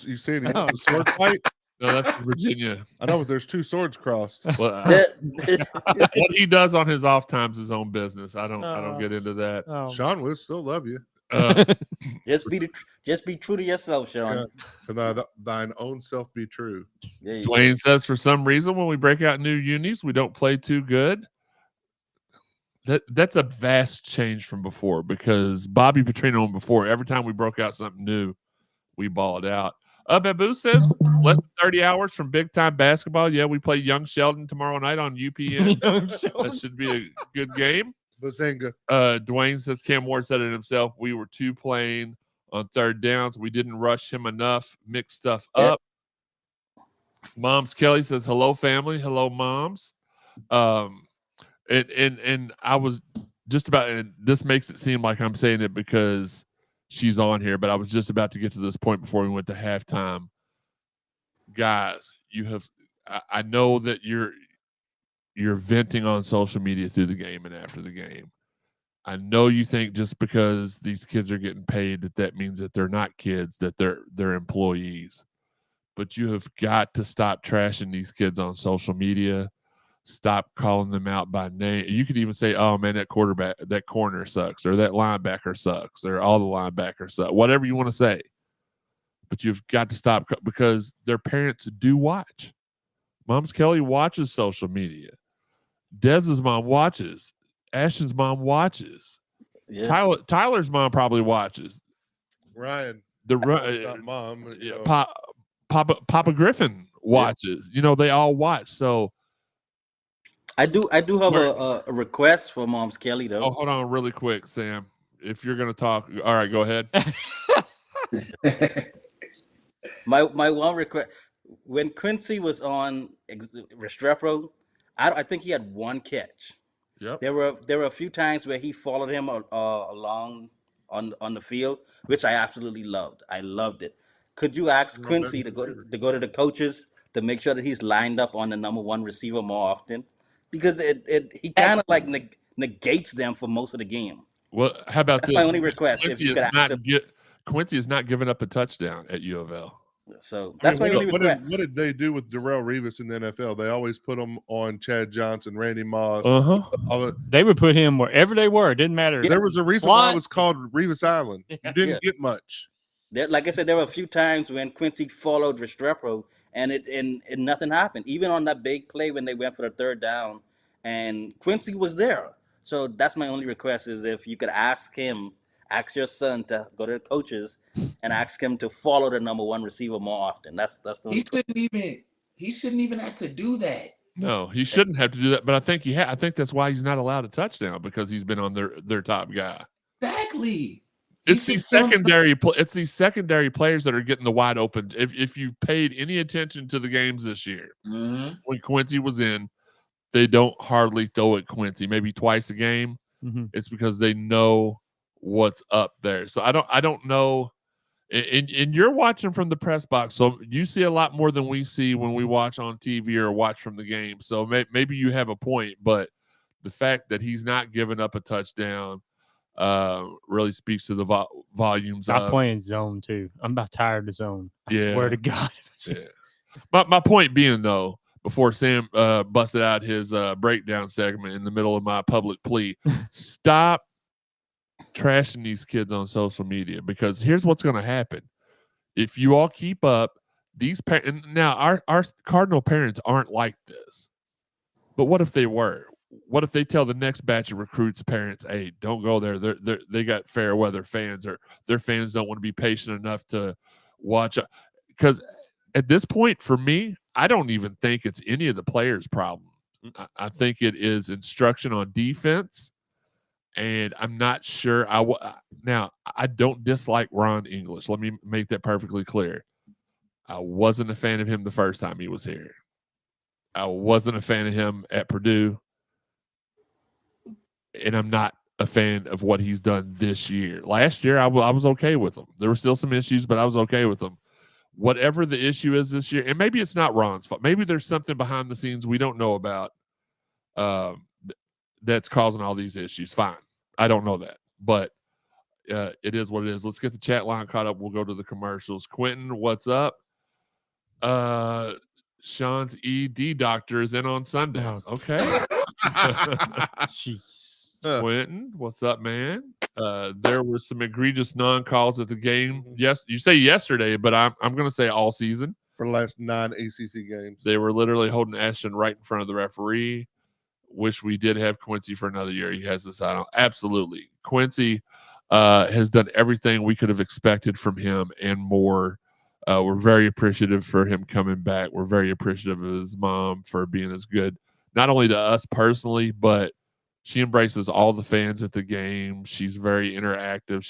E: sword fight?
D: No, that's Virginia.
E: I know, but there's 2 swords crossed.
D: Well, what he does on his off time's his own business. I don't get into that.
E: Shawn will still love you.
F: Just be true to yourself, Shawn.
E: And thine own self be true.
D: Dwayne says, for some reason, when we break out new unis, we don't play too good. That's a vast change from before, because Bobby Petrino and before, every time we broke out something new, we balled out. Babu says, less than 30 hours from big time basketball. Yeah, we play Young Sheldon tomorrow night on UPN. That should be a good game.
E: Bazinga.
D: Dwayne says, Cam Ward said it himself. We were too plain on third downs. We didn't rush him enough, mix stuff up. Moms Kelly says, hello, family. Hello, moms. And I was just about, and this makes it seem like I'm saying it because she's on here, but I was just about to get to this point before we went to halftime. Guys, I know that you're venting on social media through the game and after the game. I know you think just because these kids are getting paid that means that they're not kids, that they're employees. But you have got to stop trashing these kids on social media. Stop calling them out by name. You could even say, "Oh man, that corner sucks," or "That linebacker sucks," or "All the linebackers suck." Whatever you want to say. But you've got to stop because their parents do watch. Mom's Kelly watches social media. Dez's mom watches. Ashton's mom watches.
F: Yeah.
D: Tyler's mom probably watches.
E: Ryan,
D: The
E: not mom.
D: Papa Griffin watches. You know, they all watch. So
F: I do have a request for Mom's Kelly though.
D: oh, hold on really quick, Sam. If you're gonna talk, all right, go ahead.
F: My one request, when Quincy was on Restrepo, I think he had one catch.
D: Yep.
F: There were a few times where he followed him along on the field, which I absolutely loved. I loved it. Could you ask Quincy to go to the coaches to make sure that he's lined up on the number one receiver more often? Because he kind of like negates them for most of the game.
D: Well, how about
F: That's
D: this?
F: my only request.
D: Quincy is not giving up a touchdown at U of L.
F: So that's my only request.
E: What did they do with Darrell Revis in the NFL? They always put him on Chad Johnson, Randy Moss.
G: They would put him wherever they were. It didn't matter.
E: There was a reason why it was called Revis Island. You didn't get much.
F: Like I said, there were a few times when Quincy followed Restrepo and nothing happened. Even on that big play when they went for the third down, and Quincy was there. So that's my only request is if you could ask your son to go to the coaches and ask him to follow the number one receiver more often. That's the only
H: he shouldn't even have to do that.
D: No, he shouldn't have to do that. But I think I think that's why he's not allowed a touchdown, because he's been on their top guy.
H: Exactly.
D: It's these secondary players that are getting the wide open. If you've paid any attention to the games this year, when Quincy was in, they don't hardly throw at Quincy. Maybe twice a game. It's because they know what's up there. So I don't know. And you're watching from the press box, so you see a lot more than we see when we watch on TV or watch from the game. So maybe you have a point, but the fact that he's not giving up a touchdown really speaks to the volumes.
G: I'm playing zone too. I'm about tired of the zone. I swear to God.
D: My point being, though, before Sam busted out his breakdown segment in the middle of my public plea, stop trashing these kids on social media, because here's what's going to happen. If you all keep up, these parents, now our Cardinal parents aren't like this, but what if they were? What if they tell the next batch of recruits parents, "Hey, don't go there. They got fair weather fans, or their fans don't want to be patient enough to watch." Because at this point, for me, I don't even think it's any of the players' problem. I think it is instruction on defense, and I'm not sure. Now, I don't dislike Ron English. Let me make that perfectly clear. I wasn't a fan of him the first time he was here. I wasn't a fan of him at Purdue. And I'm not a fan of what he's done this year. Last year, I was okay with him. There were still some issues, but I was okay with him. Whatever the issue is this year, and maybe it's not Ron's fault. Maybe there's something behind the scenes we don't know about that's causing all these issues. Fine. I don't know that. But it is what it is. Let's get the chat line caught up. We'll go to the commercials. Quentin, what's up? Sean's ED doctor is in on Sundays. Okay.
G: Jeez.
D: Quentin, what's up, man? There were some egregious non-calls at the game. Yes, you say yesterday, but I'm going to say all season.
E: For the last 9 ACC games.
D: They were literally holding Ashton right in front of the referee. Wish we did have Quincy for another year. He has this on. Absolutely. Quincy has done everything we could have expected from him and more. We're very appreciative for him coming back. We're very appreciative of his mom for being as good, not only to us personally, but she embraces all the fans at the game. She's very interactive.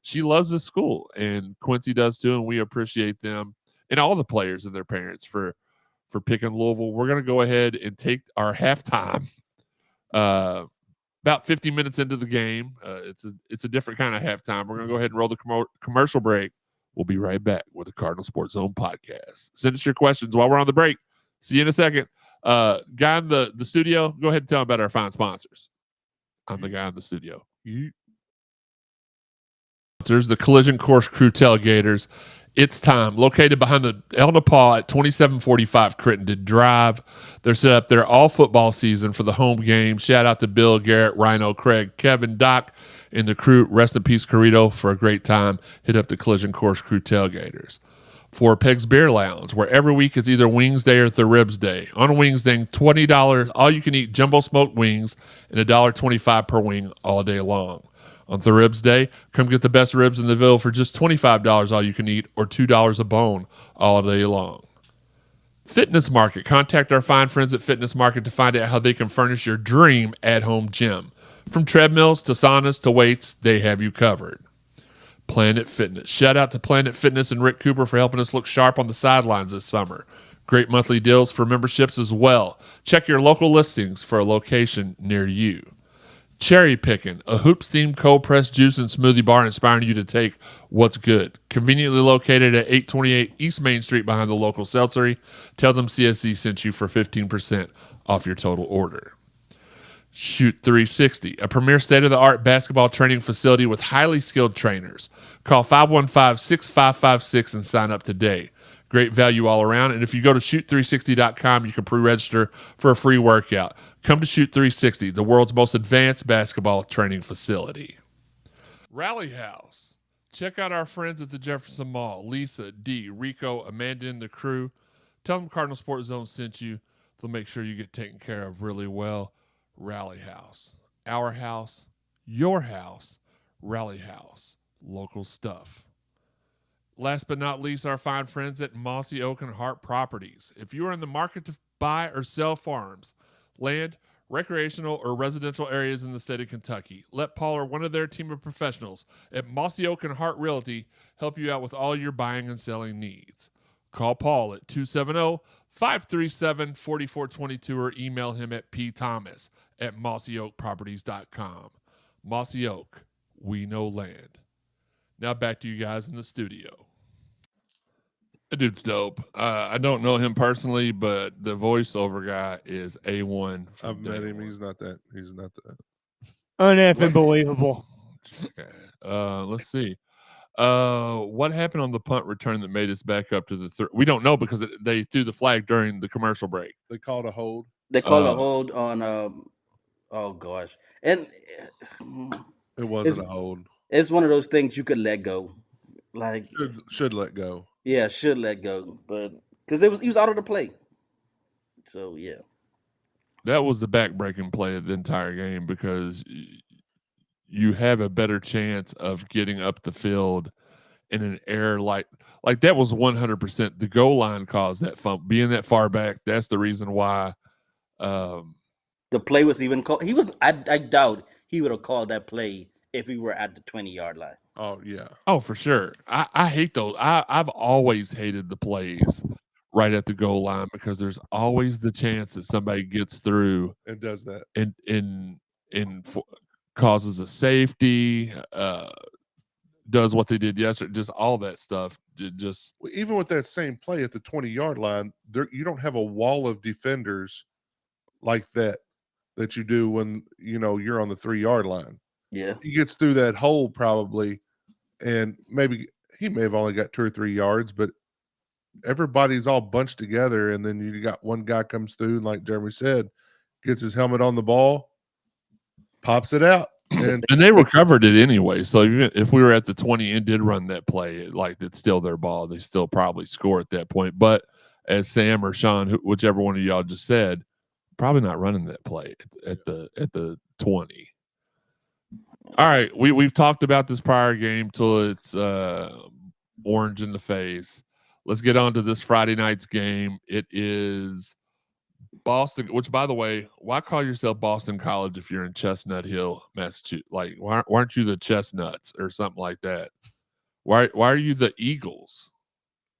D: She loves the school, and Quincy does too, and we appreciate them and all the players and their parents for picking Louisville. We're going to go ahead and take our halftime about 50 minutes into the game. It's a different kind of halftime. We're going to go ahead and roll the commercial break. We'll be right back with the Cardinal Sports Zone podcast. Send us your questions while we're on the break. See you in a second. Guy in the studio, go ahead and tell him about our fine sponsors. I'm the guy in the studio. There's the Collision Course Crew Tailgaters. It's time. Located behind the El Nepal at 2745 Crittenden Drive. They're set up there all football season for the home game. Shout out to Bill, Garrett, Rhino, Craig, Kevin, Doc, and the crew. Rest in peace, Corrito, for a great time. Hit up the Collision Course Crew Tailgaters. Four Pegs Beer Lounge, where every week is either Wings Day or the Ribs Day. On Wings Day, $20 all you can eat jumbo smoked wings and $1.25 per wing all day long. On the Ribs Day, come get the best ribs in the Ville for just $25 all you can eat or $2 a bone all day long. Fitness Market. Contact our fine friends at Fitness Market to find out how they can furnish your dream at-home gym. From treadmills to saunas to weights, they have you covered. Planet Fitness. Shout out to Planet Fitness and Rick Cooper for helping us look sharp on the sidelines this summer. Great monthly deals for memberships as well. Check your local listings for a location near you. Cherry Pickin', a hoops-themed cold-pressed juice and smoothie bar inspiring you to take what's good. Conveniently located at 828 East Main Street behind the local seltzery. Tell them CSZ sent you for 15% off your total order. Shoot 360, a premier state-of-the-art basketball training facility with highly skilled trainers. Call 515-6556 and sign up today. Great value all around. And if you go to shoot360.com, you can pre-register for a free workout. Come to Shoot 360, the world's most advanced basketball training facility. Rally House. Check out our friends at the Jefferson Mall. Lisa, D, Rico, Amanda, and the crew. Tell them Cardinal Sports Zone sent you. They'll make sure you get taken care of really well. Rally House. Our house. Your house. Rally House. Local stuff. Last but not least, our fine friends at Mossy Oak and Hart Properties. If you are in the market to buy or sell farms, land, recreational, or residential areas in the state of Kentucky, let Paul or one of their team of professionals at Mossy Oak and Hart Realty help you out with all your buying and selling needs. Call Paul at 270-537-4422 or email him at pthomas@mossyoakproperties.com. Mossy Oak, we know land. Now back to you guys in the studio. That dude's dope. I don't know him personally, but the voiceover guy is A1.
E: I've met him. He's not that.
G: Unbelievable.
D: Okay. Let's see. What happened on the punt return that made us back up to the third? We don't know because they threw the flag during the commercial break.
E: They called a hold.
F: They called a hold on. Oh gosh, and
E: It wasn't a hold.
F: It's one of those things you could let go. Like
E: should let go.
F: Yeah, should let go, but because he was out of the play. So yeah,
D: that was the back-breaking play of the entire game because you have a better chance of getting up the field in an error like that was 100%. The goal line caused that fumble. Being that far back, that's the reason why.
F: The play was even called. I doubt he would have called that play if we were at the 20-yard line.
E: Oh yeah.
D: Oh, for sure. I hate those. I've always hated the plays right at the goal line because there's always the chance that somebody gets through
E: and does that
D: and causes a safety, does what they did yesterday, just all that stuff. Just
E: even with that same play at the 20-yard line, you don't have a wall of defenders like that you do when you're on the 3-yard line.
F: Yeah,
E: he gets through that hole probably, and maybe he may have only got 2 or 3 yards, but everybody's all bunched together, and then you got one guy comes through, and like Jeremy said, gets his helmet on the ball, pops it out, and
D: they recovered it anyway. So even if we were at the 20 and did run that play, it's still their ball. They still probably score at that point. But as Sam or Shawn, whichever one of y'all just said, probably not running that play at the 20. All right, we've talked about this prior game till it's orange in the face. Let's get on to this Friday night's game. It is Boston, which, by the way, why call yourself Boston College if you're in Chestnut Hill, Massachusetts? Like, why aren't you the Chestnuts or something like that? Why are you the Eagles?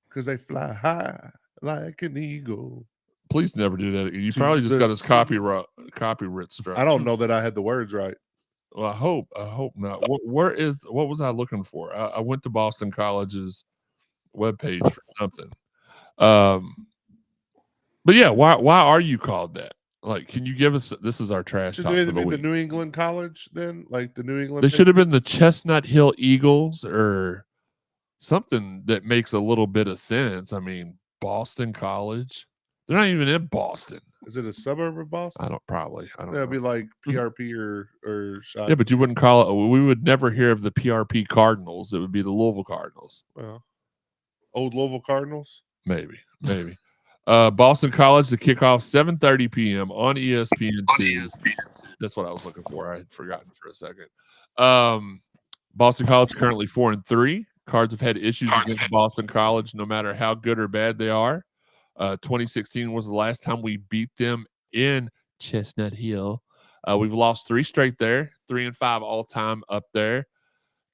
E: Because they fly high like an eagle.
D: Please never do that. You probably just got his copyright struck.
E: I don't know that I had the words right.
D: Well, I hope not. What was I looking for? I went to Boston College's webpage for something. But yeah, why are you called that? Like, can you give us? This is our trash
E: Should
D: talk
E: they
D: for
E: have
D: the
E: been the
D: week.
E: New England College then? Like the New England?
D: They should have been the Chestnut Hill Eagles or something that makes a little bit of sense. I mean, Boston College. They're not even in Boston.
E: Is it a suburb of Boston?
D: I don't
E: That'd
D: know.
E: be like PRP or shot.
D: Yeah, but you wouldn't call it. We would never hear of the PRP Cardinals. It would be the Louisville Cardinals.
E: Well, old Louisville Cardinals.
D: Maybe. Boston College, the kickoff 7:30 p.m. on ESPN2. That's what I was looking for. I had forgotten for a second. Boston College currently 4-3. Cards have had issues against Boston College, no matter how good or bad they are. 2016 was the last time we beat them in Chestnut Hill. We've lost 3 straight there, 3-5 all time up there.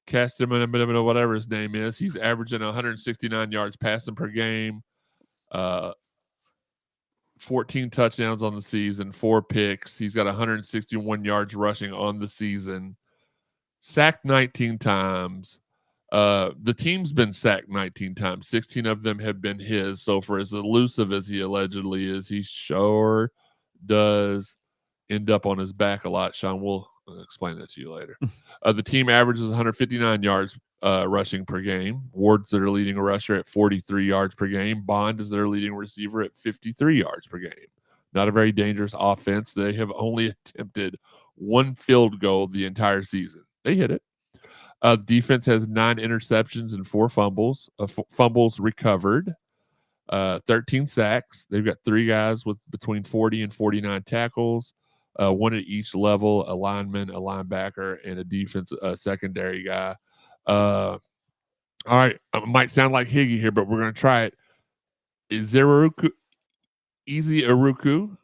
D: Castamana, whatever his name is, he's averaging 169 yards passing per game, 14 touchdowns on the season, 4 picks. He's got 161 yards rushing on the season, sacked 19 times. The team's been sacked 19 times. 16 of them have been his. So for as elusive as he allegedly is, he sure does end up on his back a lot. Shawn, we'll explain that to you later. The team averages 159 yards rushing per game. Ward's their leading rusher at 43 yards per game. Bond is their leading receiver at 53 yards per game. Not a very dangerous offense. They have only attempted 1 field goal the entire season. They hit it. Defense has 9 interceptions and 4 fumbles. Fumbles recovered. 13 sacks. They've got 3 guys with between 40 and 49 tackles. 1 at each level: a lineman, a linebacker, and a defense secondary guy. All right, it might sound like Higgy here, but we're going to try it. Easy Aruku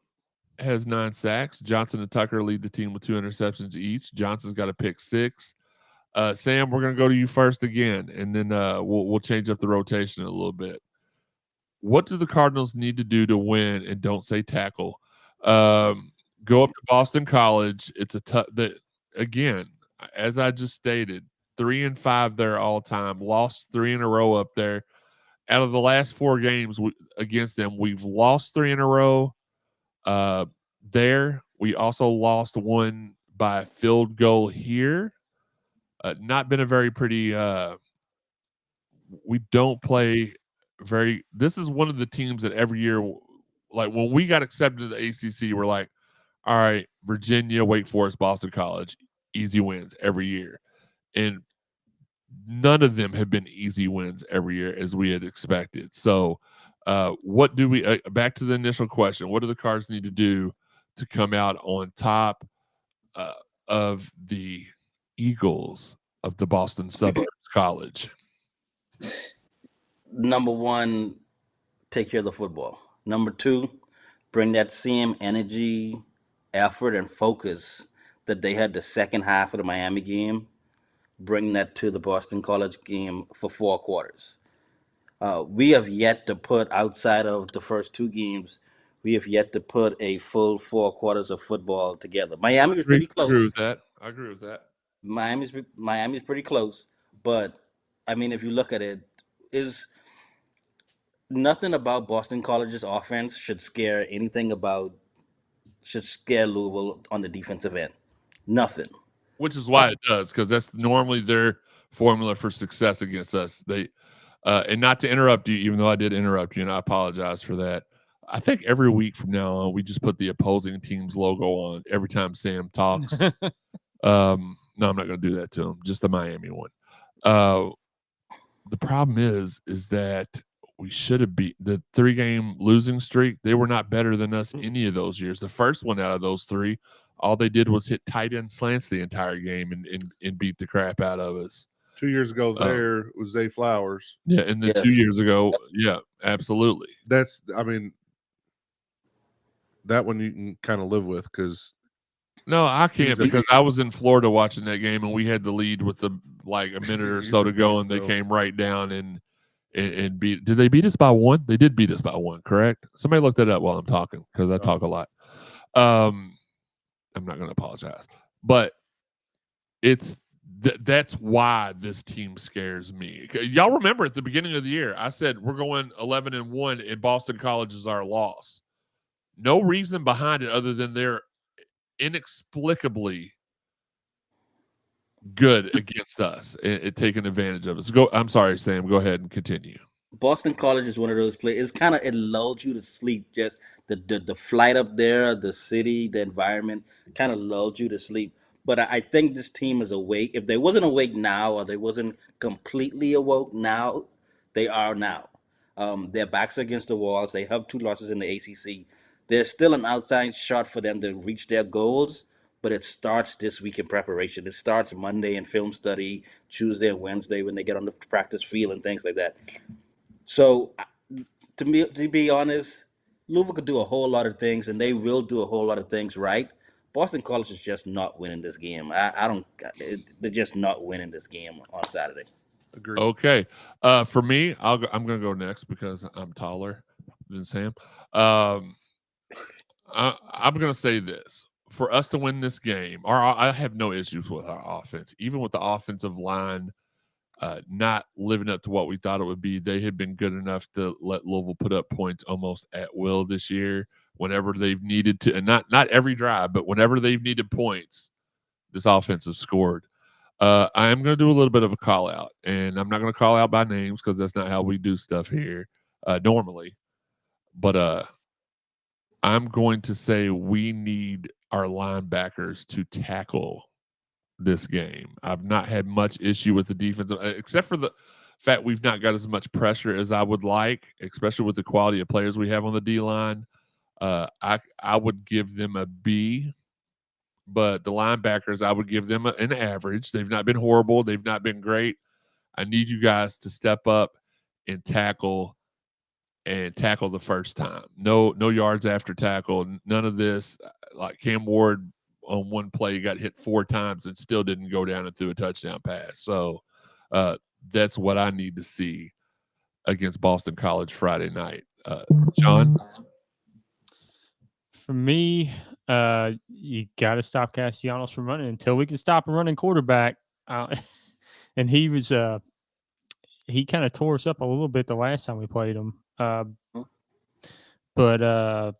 D: has 9 sacks. Johnson and Tucker lead the team with 2 interceptions each. Johnson's got a pick 6. Sam, we're going to go to you first again, and then we'll change up the rotation a little bit. What do the Cardinals need to do to win? And don't say tackle. Go up to Boston College. It's a tough. Again, as I just stated, 3-5 there all time. Lost 3 in a row up there. Out of the last 4 games against them, we've lost 3 in a row. There, we also lost 1 by field goal here. Not been a very pretty. We don't play very. This is one of the teams that every year, like when we got accepted to the ACC, we're like, all right, Virginia, Wake Forest, Boston College, easy wins every year. And none of them have been easy wins every year as we had expected. So what do we, back to the initial question, what do the Cards need to do to come out on top of the Eagles of the Boston Suburbs College?
F: Number 1, take care of the football. Number 2, bring that same energy, effort, and focus that they had the second half of the Miami game. Bring that to the Boston College game for 4 quarters. We have yet to put, outside of the first 2 games, we have yet to put a full 4 quarters of football together. Miami was pretty close.
D: I agree with that.
F: Miami's pretty close, but I mean, if you look at it, is nothing about Boston College's offense should scare Louisville on the defensive end. Nothing.
D: Which is why it does, because that's normally their formula for success against us. They and not to interrupt you, even though I did interrupt you, and I apologize for that. I think every week from now on, we just put the opposing team's logo on every time Sam talks. No, I'm not going to do that to him. Just the Miami one. The problem is that we should have beat the 3-game losing streak. They were not better than us any of those years. The first one out of those 3, all they did was hit tight end slants the entire game and beat the crap out of us.
E: 2 years ago, there was Zay Flowers.
D: Yeah, and then 2 years ago, yeah, absolutely.
E: That's, I mean, that one you can kind of live with because.
D: No, I can't because I was in Florida watching that game and we had the lead with a minute or so to go, and they came right down and beat. Did they beat us by 1? They did beat us by 1, correct? Somebody look that up while I'm talking because I talk a lot. I'm not going to apologize, but it's that's why this team scares me. Y'all remember at the beginning of the year, I said we're going 11-1 and Boston College is our loss. No reason behind it other than they're inexplicably good against us and taking advantage of us. I'm sorry, Sam. Go ahead and continue.
F: Boston College is one of those places. It lulls you to sleep. Just the flight up there, the city, the environment kind of lulled you to sleep. But I think this team is awake. If they wasn't awake now, or they wasn't completely awoke now, they are now. Their backs are against the walls. They have 2 losses in the ACC. There's still an outside shot for them to reach their goals, but it starts this week in preparation. It starts Monday in film study, Tuesday and Wednesday when they get on the practice field and things like that. So, to be honest, Louisville could do a whole lot of things, and they will do a whole lot of things right. Boston College is just not winning this game. I don't. They're just not winning this game on Saturday.
E: Agreed.
D: Okay. For me, I'm going to go next because I'm taller than Sam. I'm going to say this. For us to win this game, I have no issues with our offense. Even with the offensive line not living up to what we thought it would be, they had been good enough to let Louisville put up points almost at will this year whenever they've needed to. And not every drive, but whenever they've needed points, this offense has scored. I am going to do a little bit of a call out, and I'm not going to call out by names because that's not how we do stuff here normally. But I'm going to say we need our linebackers to tackle this game. I've not had much issue with the defense, except for the fact we've not got as much pressure as I would like, especially with the quality of players we have on the D-line. I would give them a B. But the linebackers, I would give them an average. They've not been horrible. They've not been great. I need you guys to step up and tackle the first time. No yards after tackle. None of this. Like Cam Ward on one play got hit 4 times and still didn't go down and threw a touchdown pass. So that's what I need to see against Boston College Friday night. Shawn?
G: For me, you got to stop Castellanos from running until we can stop a running quarterback. And he was he kind of tore us up a little bit the last time we played him. But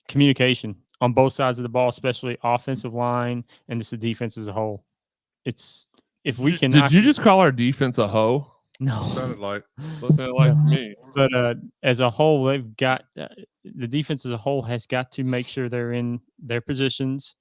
G: communication on both sides of the ball, especially offensive line and just the defense as a whole. It's if we can.
D: Did you just call our defense a hoe?
G: No,
E: Sounded like.
D: Sounded like me.
G: But as a whole, they've got the defense as a whole has got to make sure they're in their positions,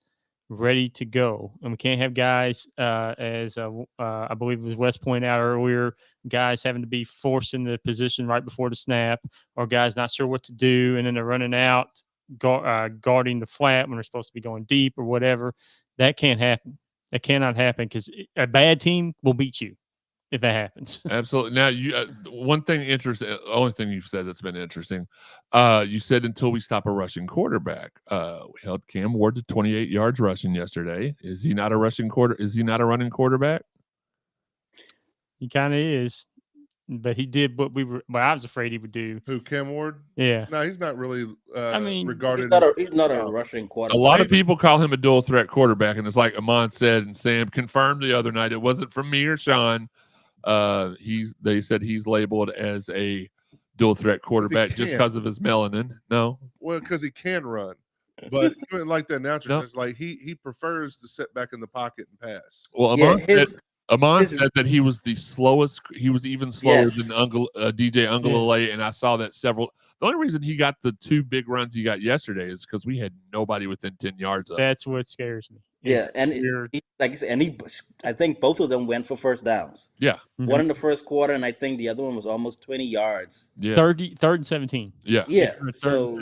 G: ready to go. And we can't have guys, as I believe it was Wes pointed out earlier, guys having to be forced into the position right before the snap, or guys not sure what to do, and then they're running out, guarding the flat when they're supposed to be going deep or whatever. That can't happen. That cannot happen because a bad team will beat you if that happens.
D: Absolutely. Now, you one thing interesting, the only thing you've said that's been interesting, you said until we stop a rushing quarterback. We held Cam Ward to 28 yards rushing yesterday. Is he not a rushing quarter? Is he not a running quarterback?
G: He kind of is, but he did what I was afraid he would do.
E: Who, Cam Ward?
G: Yeah.
E: No, he's not really
F: He's
E: regarded.
F: not a rushing quarterback.
D: A lot of people call him a dual threat quarterback, and it's like Amon said, and Sam confirmed the other night. It wasn't from me or Shawn. They said he's labeled as a dual threat quarterback just because of his melanin. No,
E: well, because he can run, but even like the announcer
D: No.
E: says, like he prefers to sit back in the pocket and pass.
D: Well, Amon said that he was the slowest. He was even slower than DJ Ungalale, and I saw that several. The only reason he got the 2 big runs he got yesterday is because we had nobody within 10 yards of him.
G: That's what scares me.
F: Yeah, and like I said, I think both of them went for first downs.
D: Yeah.
F: One in the first quarter, and I think the other one was almost 20 yards.
D: Yeah.
G: Third and 17.
D: Yeah.
F: Yeah.
G: So,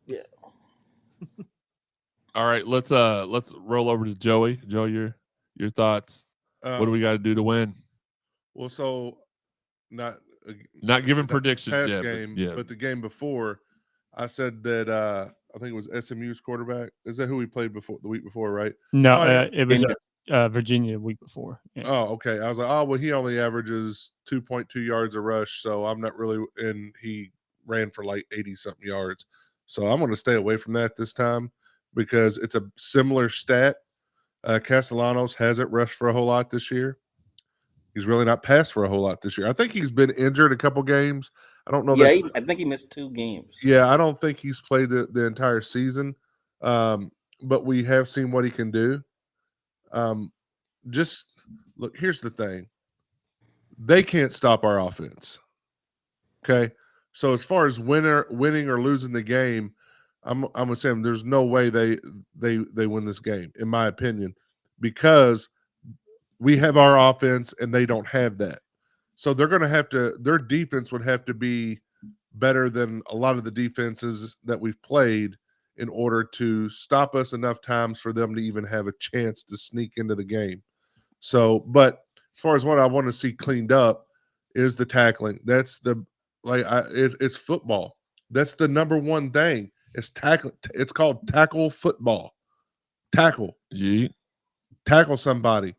F: yeah.
D: All right, let's roll over to Joey. Joe, your thoughts. What do we got to do to win?
E: Well, so not
D: giving predictions yet,
E: but the game before, I said that I think it was SMU's quarterback. Is that who we played before the week before, right?
G: No, it was Virginia the week before. Yeah.
E: Oh, okay. I was like, well, he only averages 2.2 yards a rush, so I'm not really. And he ran for like 80-something yards, so I'm going to stay away from that this time because it's a similar stat. Castellanos hasn't rushed for a whole lot this year. He's really not passed for a whole lot this year. I think he's been injured a couple games. I don't know
F: Yeah,
E: that.
F: I think he missed 2 games.
E: Yeah, I don't think he's played the entire season, but we have seen what he can do. Just look, here's the thing. They can't stop our offense. Okay. So as far as winning or losing the game, I'm gonna say there's no way they win this game, in my opinion, because we have our offense and they don't have that. So they're gonna have to, their defense would have to be better than a lot of the defenses that we've played in order to stop us enough times for them to even have a chance to sneak into the game. So, but as far as what I want to see cleaned up is the tackling. That's the it's football. That's the number one thing. It's tackle. It's called tackle football. Tackle.
D: Yeah.
E: Tackle somebody.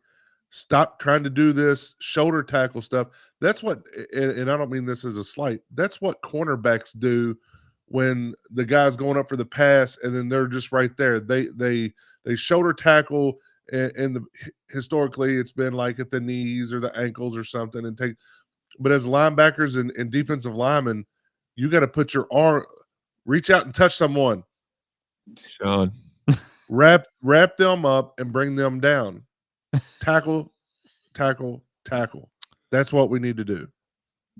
E: Stop trying to do this shoulder tackle stuff. That's what, and I don't mean this as a slight. That's what cornerbacks do when the guy's going up for the pass, and then they're just right there. They shoulder tackle, and historically it's been like at the knees or the ankles or something, and take. But as linebackers and defensive linemen, you got to put your arm, reach out and touch someone.
D: Shawn.
E: Wrap them up and bring them down. Tackle, tackle, tackle. That's what we need to do.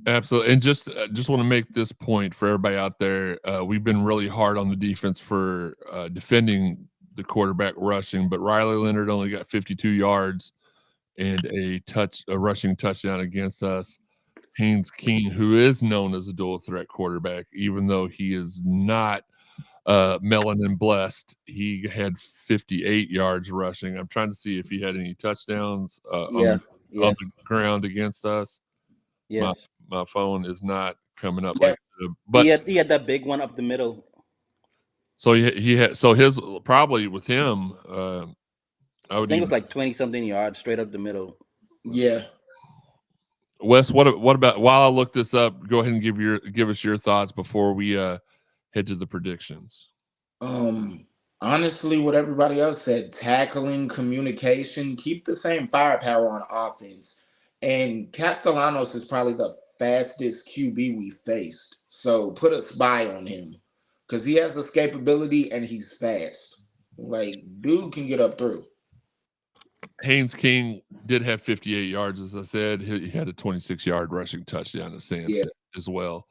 D: Absolutely. And just want to make this point for everybody out there. We've been really hard on the defense for defending the quarterback rushing, but Riley Leonard only got 52 yards and a rushing touchdown against us. Haynes King, who is known as a dual threat quarterback, even though he is not melanin blessed, he had 58 yards rushing. I'm trying to see if he had any touchdowns on the ground against us.
F: Yeah,
D: my phone is not coming up.
H: Yeah.
D: But
F: he had that big one up the middle.
D: So he had, so his, probably with him, I
F: think it was like 20-something yards straight up the middle.
H: Yeah.
D: Wes, what about, while I look this up, go ahead and give us your thoughts before we head to the predictions.
H: Honestly, what everybody else said, tackling, communication, keep the same firepower on offense. And Castellanos is probably the fastest QB we faced. So put a spy on him because he has escapability and he's fast. Like, dude can get up through.
D: Haynes King did have 58 yards, as I said. He had a 26-yard rushing touchdown to Sam as well.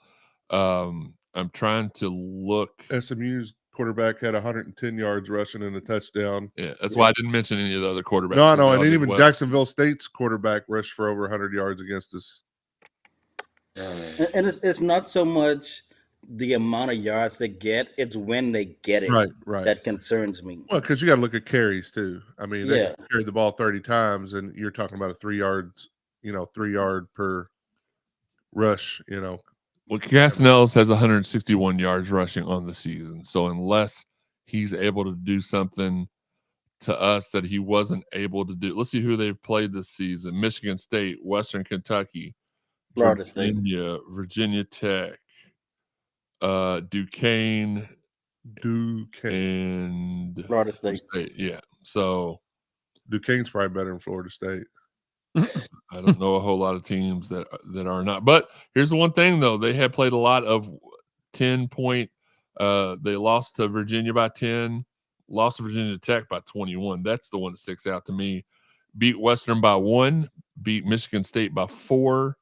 D: I'm trying to look.
E: SMU's quarterback had 110 yards rushing and a touchdown.
D: Yeah, that's why I didn't mention any of the other quarterbacks.
E: No, and even Jacksonville State's quarterback rushed for over 100 yards against us.
F: And it's not so much the amount of yards they get; it's when they get it.
E: Right.
F: That concerns me.
E: Well, because you got to look at carries too. I mean, they
F: Yeah.
E: carried the ball 30 times, and you're talking about a 3 yard per rush.
D: Well, Castellanos has 161 yards rushing on the season. So unless he's able to do something to us that he wasn't able to do, let's see who they've played this season: Michigan State, Western Kentucky,
F: Florida State,
D: Virginia Tech, Duquesne, and
F: Florida State.
D: Yeah. So
E: Duquesne's probably better than Florida State.
D: I don't know a whole lot of teams that are not. But here's the one thing, though. They have played a lot of 10-point. They lost to Virginia by 10, lost to Virginia Tech by 21. That's the one that sticks out to me. Beat Western by 1, beat Michigan State by 4.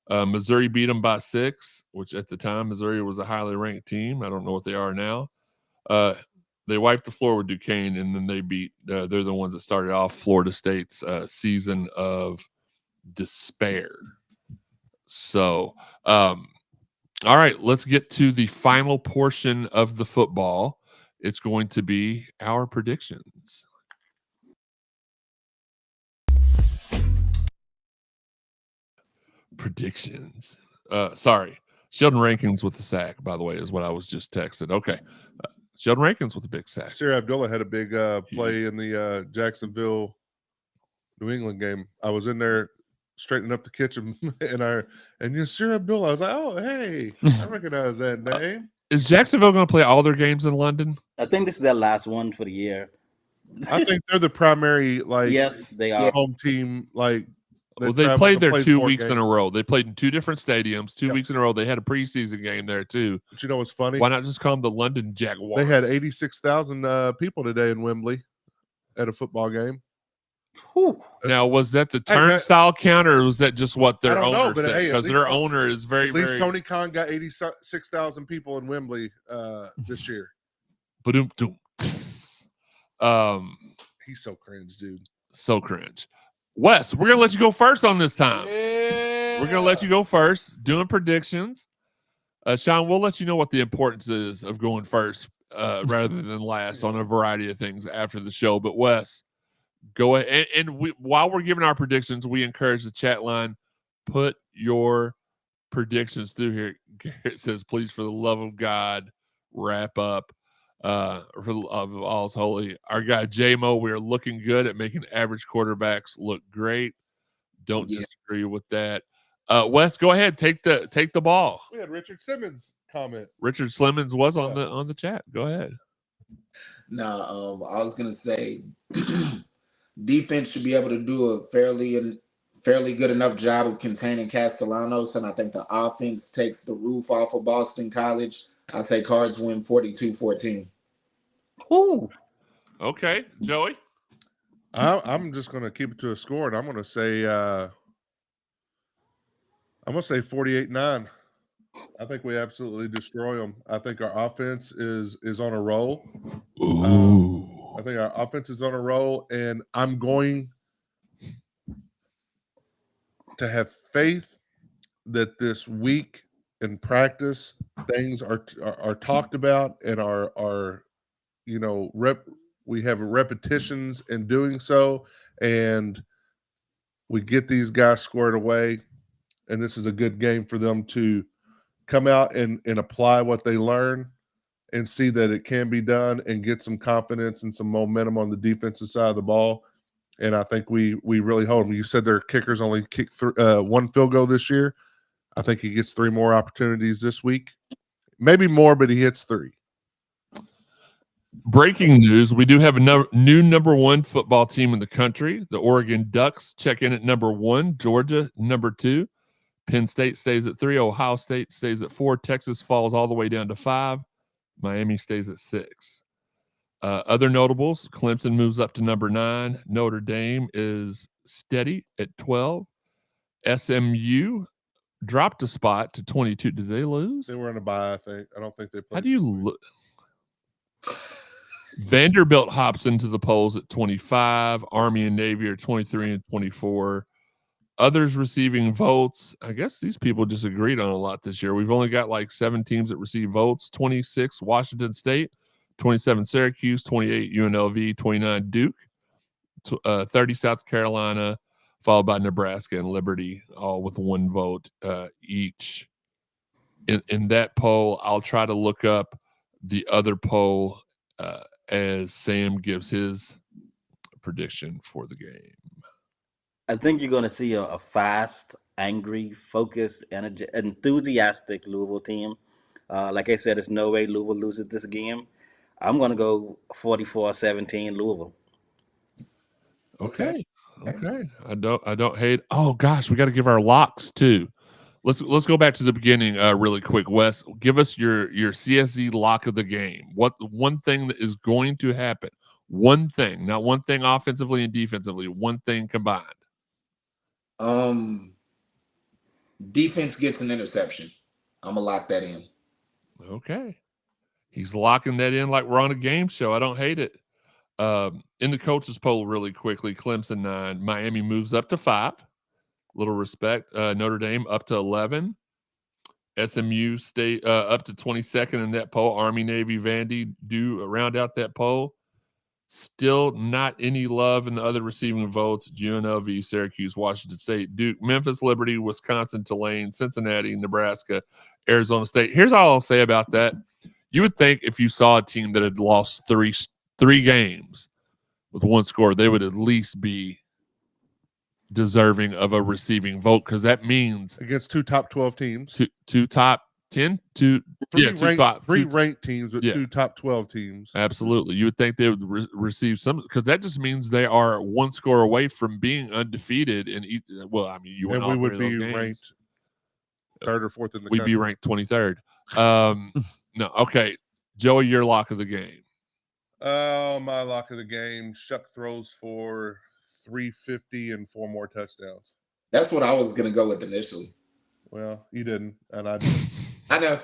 D: Missouri beat them by 6, which at the time Missouri was a highly ranked team. I don't know what they are now. They wiped the floor with Duquesne, and then they beat. They're the ones that started off Florida State's season of despair. So, all right, let's get to the final portion of the football. It's going to be our predictions. Predictions. Sorry. Sheldon Rankins with the sack, by the way, is what I was just texted. Okay. Sheldon Rankins with a big sack.
E: Sir Abdullah had a big play in the Jacksonville New England game. I was in there straightening up the kitchen, and Sir Abdullah, I was like, oh, hey, I recognize that name.
D: Is Jacksonville going to play all their games in London?
F: I think this is their last one for the year.
E: I think they're the primary,
F: yes, they are
E: home team. Like
D: Well, they played there 2 weeks in a row. They played in 2 different stadiums, 2 weeks in a row. They had a preseason game there too.
E: But you know what's funny?
D: Why not just call them the London Jaguars?
E: They had 86,000 people today in Wembley at a football game.
F: Whew.
D: Now, was that the turnstile count, or was that just what their owner said?
E: Hey,
D: because their owner is very,
E: at least
D: very...
E: Tony Khan got 86,000 people in Wembley this year.
D: Ba-doom-doom.
E: He's so cringe, dude.
D: So cringe. Wes, we're gonna let you go first on this time.
E: Yeah.
D: We're gonna let you go first, doing predictions. Shawn, we'll let you know what the importance is of going first rather than last on a variety of things after the show. But Wes, go ahead. And while we're giving our predictions, we encourage the chat line, put your predictions through here. Garrett says, please, for the love of God, wrap up. For the love of all's holy. Our guy J-Mo, we are looking good at making average quarterbacks look great. Don't disagree with that. Wes, go ahead, take the ball.
E: We had Richard Simmons comment.
D: Richard Simmons was on the chat. Go ahead.
H: I was gonna say defense should be able to do a fairly good enough job of containing Castellanos, and I think the offense takes the roof off of Boston College. I say Cards win 42-14.
F: Ooh.
D: Okay, Joey.
E: I'm just going to keep it to a score, and I'm going to say 48-9. I think we absolutely destroy them. I think our offense is on a roll. I think our offense is on a roll, and I'm going to have faith that this week in practice things are talked about and are we have repetitions in doing so, and we get these guys squared away, and this is a good game for them to come out and apply what they learn and see that it can be done and get some confidence and some momentum on the defensive side of the ball. And I think we really hold them. You said their kickers only kicked 1 field goal this year. I think he gets 3 more opportunities this week. Maybe more, but he hits 3.
D: Breaking news, we do have a new number 1 football team in the country. The Oregon Ducks check in at number 1, Georgia number 2. Penn State stays at 3, Ohio State stays at 4, Texas falls all the way down to 5, Miami stays at 6. Other notables, Clemson moves up to number 9, Notre Dame is steady at 12, SMU dropped a spot to 22. Did they lose?
E: They were in a bye, I think. I don't think they played.
D: How do you look? Vanderbilt hops into the polls at 25. Army and Navy are 23 and 24. Others receiving votes. I guess these people just agreed on a lot this year. We've only got like 7 teams that receive votes. 26 Washington State, 27 Syracuse, 28 UNLV, 29 Duke, 30 South Carolina, followed by Nebraska and Liberty, all with 1 vote each. In that poll, I'll try to look up the other poll as Sam gives his prediction for the game.
F: I think you're going to see a fast, angry, focused, enthusiastic Louisville team. Like I said, there's no way Louisville loses this game. I'm going to go 44-17 Louisville.
D: Okay. I don't hate. Oh gosh, we got to give our locks too. Let's go back to the beginning really quick. Wes, give us your CSZ lock of the game. What one thing that is going to happen? One thing, not one thing offensively and defensively. One thing combined.
H: Defense gets an interception. I'm gonna lock that in.
D: Okay, he's locking that in like we're on a game show. I don't hate it. In the coaches poll, really quickly, Clemson 9, Miami moves up to 5. Little respect. Notre Dame up to 11. SMU stay up to 22nd in that poll. Army, Navy, Vandy do round out that poll. Still not any love in the other receiving votes. UNLV, Syracuse, Washington State, Duke, Memphis, Liberty, Wisconsin, Tulane, Cincinnati, Nebraska, Arizona State. Here's all I'll say about that. You would think if you saw a team that had lost three games with 1 score, they would at least be deserving of a receiving vote, because that means
E: against 2 top 12 teams,
D: two top 10,
E: three ranked teams with 2 top 12 teams.
D: Absolutely. You would think they would receive some, because that just means they are one score away from being undefeated in each. Well, I mean,
E: and we would be ranked 3rd or 4th in the
D: We'd
E: country.
D: be ranked 23rd. No, okay. Joey, your lock of the game.
E: My lock of the game, Shuck throws for 350 and 4 more touchdowns.
H: That's what I was going to go with initially.
E: Well, you didn't, and I did.
H: I know.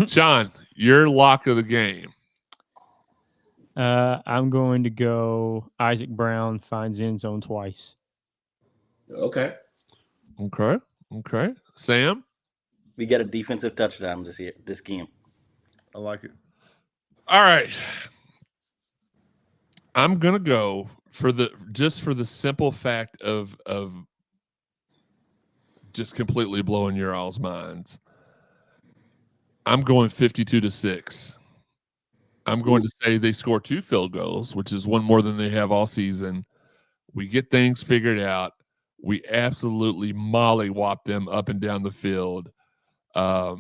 D: Shawn, your lock of the game.
G: I'm going to go Isaac Brown finds end zone twice.
H: Okay.
D: Sam?
F: We get a defensive touchdown this game.
E: I like it.
D: All right. I'm going to go for the simple fact of just completely blowing your all's minds. I'm going 52-6. I'm going to say they score 2 field goals, which is one more than they have all season. We get things figured out. We absolutely mollywop them up and down the field. Now,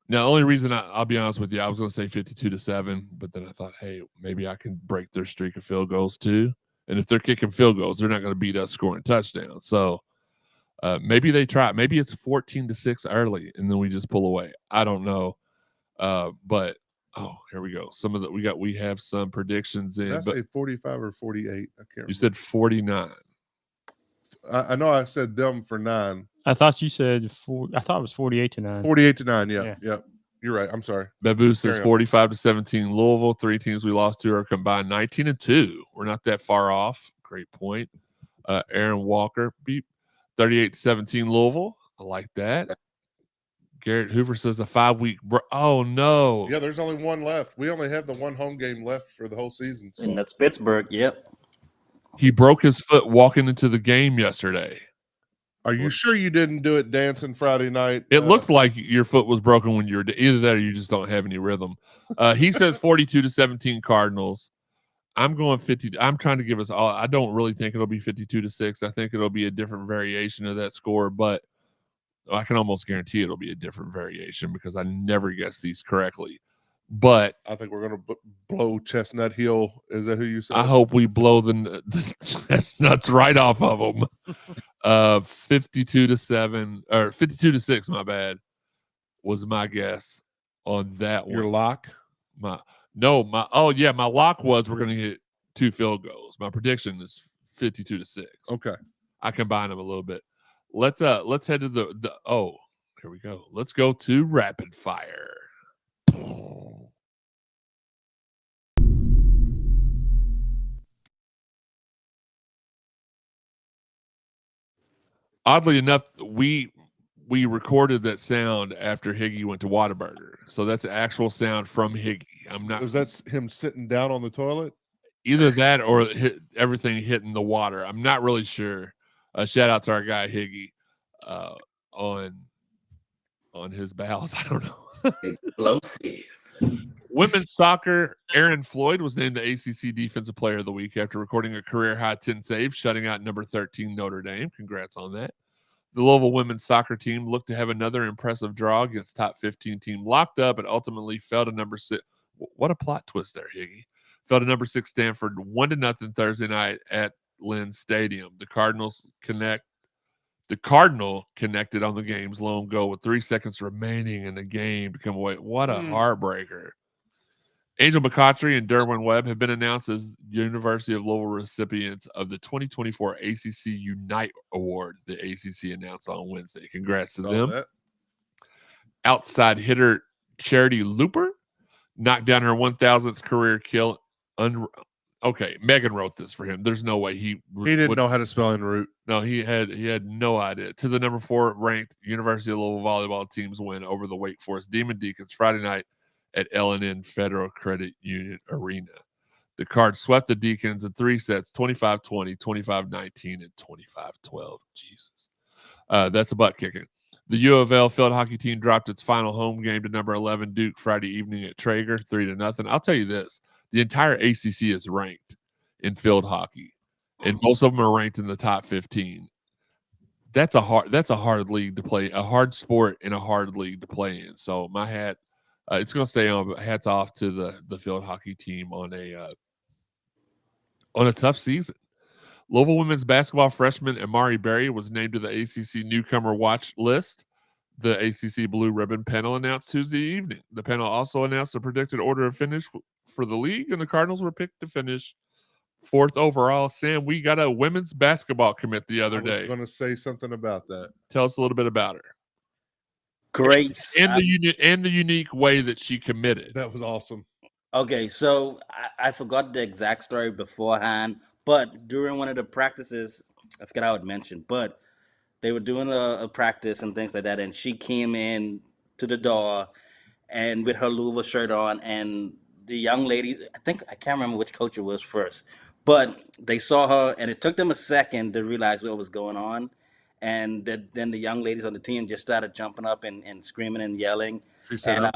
D: the only reason I'll be honest with you, I was going to say 52-7, but then I thought, hey, maybe I can break their streak of field goals too. And if they're kicking field goals, they're not going to beat us scoring touchdowns. So maybe they try. Maybe it's 14-6 early, and then we just pull away. I don't know. But here we go. We have some predictions in.
E: Did I say 45 or 48? I can't remember.
D: You said 49.
E: I know I said them for 9.
G: I thought you said 4. I thought it was 48-9.
E: 48-9. Yeah. You're right. I'm sorry.
D: Babu says 45-17. Louisville. 3 teams we lost to are combined 19-2. We're not that far off. Great point. Aaron Walker, 38-17 Louisville. I like that. Garrett Hoover says a 5-week. Oh no.
E: Yeah, there's only one left. We only have the one home game left for the whole season. So.
F: And that's Pittsburgh. Yep.
D: He broke his foot walking into the game yesterday.
E: Are you sure you didn't do it dancing Friday night?
D: It looked like your foot was broken when you were either that or you just don't have any rhythm. He says 42-17 Cardinals. I'm going 50. I'm trying to give us all. I don't really think it'll be 52-6. I think it'll be a different variation of that score, but I can almost guarantee it'll be a different variation because I never guess these correctly. But
E: I think we're going to blow Chestnut Hill. Is that who you said?
D: I hope we blow the chestnuts right off of them. 52-7 or 52-6. My bad. Was my guess on that one.
E: Your lock?
D: My lock was we're going to get 2 field goals. My prediction is 52-6.
E: Okay.
D: I combine them a little bit. Let's head to the here we go. Let's go to rapid fire. Oddly enough, we recorded that sound after Higgy went to Whataburger. So that's the actual sound from Higgy.
E: Was that him sitting down on the toilet?
D: Either that or everything hitting the water. I'm not really sure. Shout out to our guy Higgy on his bowels. I don't know.
H: Explosive.
D: Women's soccer, Aaron Floyd was named the ACC Defensive Player of the Week after recording a career-high 10 saves, shutting out number 13 Notre Dame. Congrats on that. The Louisville women's soccer team looked to have another impressive draw against top 15 team Locked Up and ultimately fell to number 6. What a plot twist there, Higgy. Fell to number 6 Stanford 1-0 Thursday night at Lynn Stadium. The Cardinal connected on the game's lone goal with 3 seconds remaining in the game to come away. What a heartbreaker. Angel McCautry and Derwin Webb have been announced as University of Louisville recipients of the 2024 ACC Unite Award. The ACC announced on Wednesday. Congrats to them.
E: That.
D: Outside hitter Charity Looper knocked down her 1,000th career kill. Okay, Megan wrote this for him. There's no way he
E: didn't know how to spell en route.
D: No, he had no idea. To the number 4 ranked University of Louisville volleyball team's win over the Wake Forest Demon Deacons Friday night at L&N Federal Credit Union Arena. The Cards swept the Deacons in 3 sets, 25-20, 25-19, and 25-12. Jesus. That's a butt kicking. The U of L field hockey team dropped its final home game to number 11 Duke Friday evening at Traeger, 3-0. I'll tell you this. The entire ACC is ranked in field hockey, and most of them are ranked in the top 15. that's a hard league to play, a hard sport and a hard league to play in. So my hat, it's going to stay on. But hats off to the field hockey team on a tough season. Louisville women's basketball freshman Amari Berry was named to the ACC newcomer watch list. The ACC Blue Ribbon panel announced Tuesday evening. The panel also announced the predicted order of finish for the league, and the Cardinals were picked to finish 4th overall. Sam, we got a women's basketball commit the other day.
E: I was going to say something about that.
D: Tell us a little bit about her.
F: Grace.
D: And the unique way that she committed.
E: That was awesome.
F: Okay, so I forgot the exact story beforehand, but during one of the practices, I forget how it mentioned, but they were doing a practice and things like that, and she came in to the door and with her Louisville shirt on, and the young lady, I can't remember which coach it was first, but they saw her, and it took them a second to realize what was going on, and then the young ladies on the team just started jumping up and screaming and yelling.
E: She said,
F: And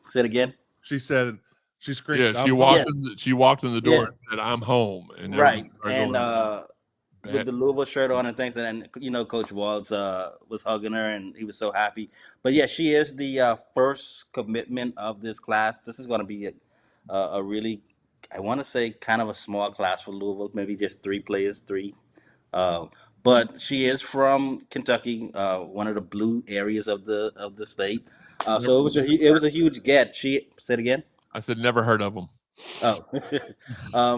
F: say it again.
E: She said, she screamed.
D: Yeah, she walked in the door and said, "I'm home." And
F: right, and with the Louisville shirt on and things, and Coach Walls was hugging her, and he was so happy. But yeah, she is the first commitment of this class. This is going to be a really, I want to say, kind of a small class for Louisville, maybe just 3 players, 3. But she is from Kentucky, one of the blue areas of the state. So it was a huge get. She said again.
D: I said never heard of them.
F: Oh,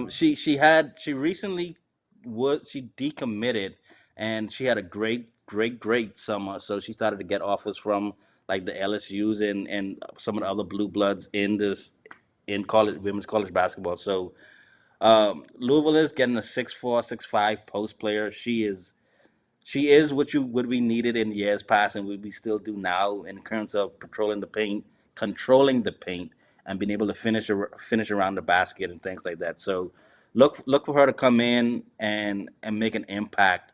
F: she recently she decommitted, and she had a great summer. So she started to get offers from like the LSU's and some of the other blue bloods in women's college basketball. So Louisville is getting a 6'4", 6'5" post player. She is what we needed in years past, and we still do now in terms of controlling the paint, and being able to finish around the basket and things like that. So look for her to come in and make an impact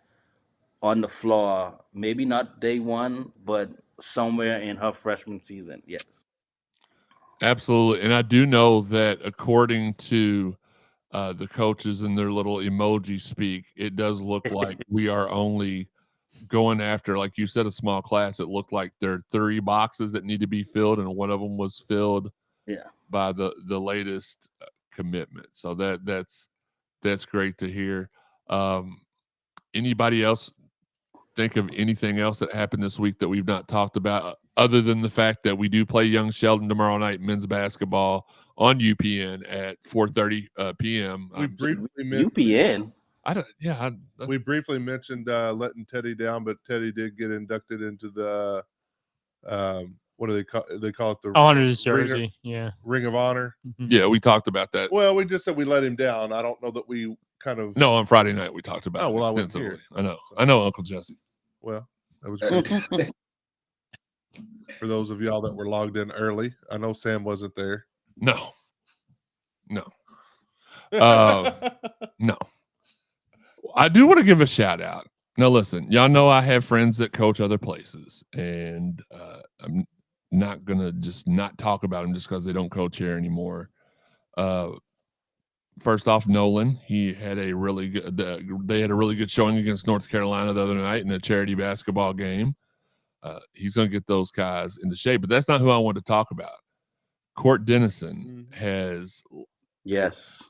F: on the floor. Maybe not day one, but somewhere in her freshman season. Yes.
D: Absolutely. And I do know that according to the coaches and their little emoji speak, it does look like we are only going after, like you said, a small class. It looked like there are 3 boxes that need to be filled, and one of them was filled by the latest commitment. So that's great to hear. Anybody else think of anything else that happened this week that we've not talked about, other than the fact that we do play Young Sheldon tomorrow night, men's basketball on UPN at 4:30 p.m.
E: We briefly mentioned
F: UPN.
E: We briefly mentioned letting Teddy down, but Teddy did get inducted into the what do they call it? They call it the
G: Honor's jersey.
E: Ring of Honor.
G: Mm-hmm.
D: Yeah, we talked about that.
E: Well, we just said we let him down. I don't know that we kind of.
D: No, on Friday night we talked about it extensively. I know, Uncle Jesse.
E: Well, that was good. For those of y'all that were logged in early, I know Sam wasn't there.
D: No. No. I do want to give a shout out. Now, listen, y'all know I have friends that coach other places, and I'm not going to just not talk about them just because they don't coach here anymore. First off, Nolan, he had a really good, they had a really good showing against North Carolina the other night in a charity basketball game. He's going to get those guys into shape, but that's not who I want to talk about. Court Dennison has.
F: Yes.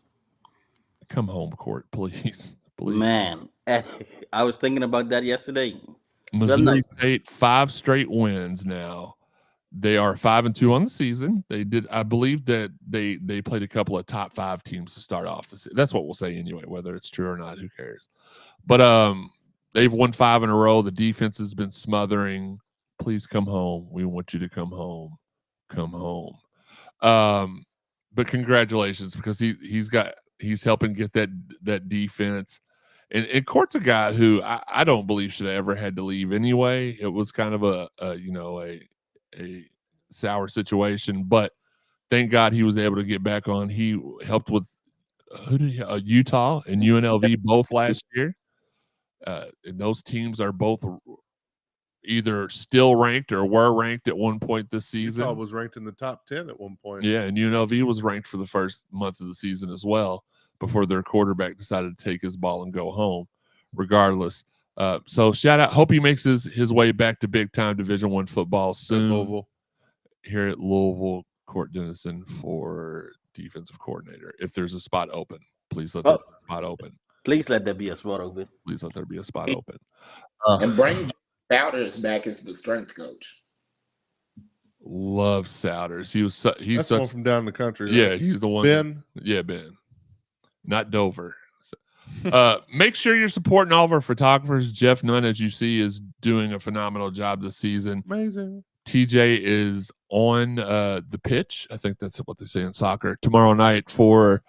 D: Come home, Court, please.
F: Man, I was thinking about that yesterday.
D: Missouri State, 5 straight wins now. They are 5-2 on the season. They did, I believe that they played a couple of top 5 teams to start off the season. That's what we'll say anyway, whether it's true or not, who cares? But they've won 5 in a row. The defense has been smothering. Please come home. We want you to come home. Come home. But congratulations, because he's helping get that defense. And Court's a guy who I don't believe should have ever had to leave anyway. It was kind of a sour situation, but thank God he was able to get back on. He helped with Utah and UNLV both last year. And those teams are both either still ranked or were ranked at one point this season.
E: Utah was ranked in the top 10 at one point.
D: Yeah, and UNLV was ranked for the first month of the season as well, before their quarterback decided to take his ball and go home. Regardless, So shout out. Hope he makes his way back to big time Division I football soon.
E: Louisville.
D: Here at Louisville, Court Dennison for defensive coordinator. If there's a spot open, please let that spot open.
F: Please let there be a spot open.
D: Please let there be a spot open.
H: And bring Souders back as the strength coach.
D: Love Souders. He's
E: That's
D: such
E: one from down the country.
D: yeah.
E: Right?
D: He's the one.
E: Ben.
D: Ben, not Dover. Make sure you're supporting all of our photographers. Jeff Nunn, as you see, is doing a phenomenal job this season.
E: Amazing.
D: TJ is on the pitch. I think that's what they say in soccer tomorrow night for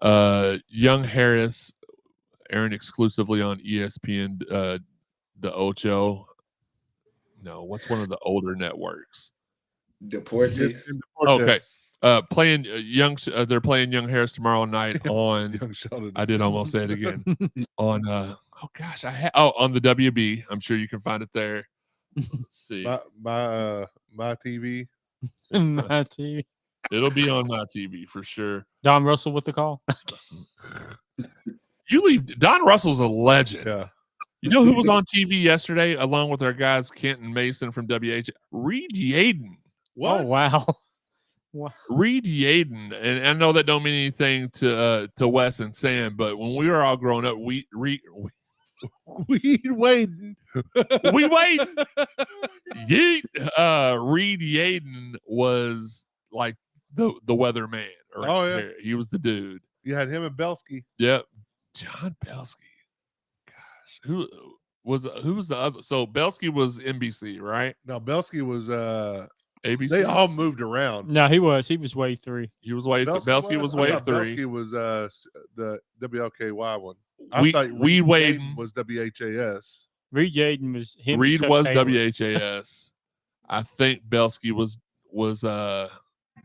D: Young Harris, airing exclusively on ESPN, the Ocho. No, what's one of the older networks?
H: Deportes.
D: Okay. Playing they're playing Young Harris tomorrow night on
E: Young Sheldon.
D: I did almost say it again. On on the WB. I'm sure you can find it there. Let's see.
E: My TV.
G: My TV.
D: It'll be on my TV for sure.
G: Don Russell with the call.
D: You leave. Don Russell's a legend.
E: Yeah.
D: You know who was on TV yesterday, along with our guys Kent and Mason from WH? Reed Yaden.
G: What? Oh wow. Wow.
D: Reed Yaden, and I know that don't mean anything to Wes and Sam, but when we were all growing up, we waiting. We waiting. Reed Yaden was like the weatherman.
E: Oh yeah,
D: there. He was the dude.
E: You had him and Belsky.
D: Yep, John Belsky. Gosh, who was the other? So Belsky was NBC, right?
E: No, Belsky was
D: ABC.
E: They all moved around.
G: No, he was wave 3.
D: He was wave. Belsky was wave 3.
E: Belsky was the WLKY one.
D: I thought Reed
E: Yaden was WHAS.
G: Reed Yaden was him.
D: Reed was WHAS. I think Belsky was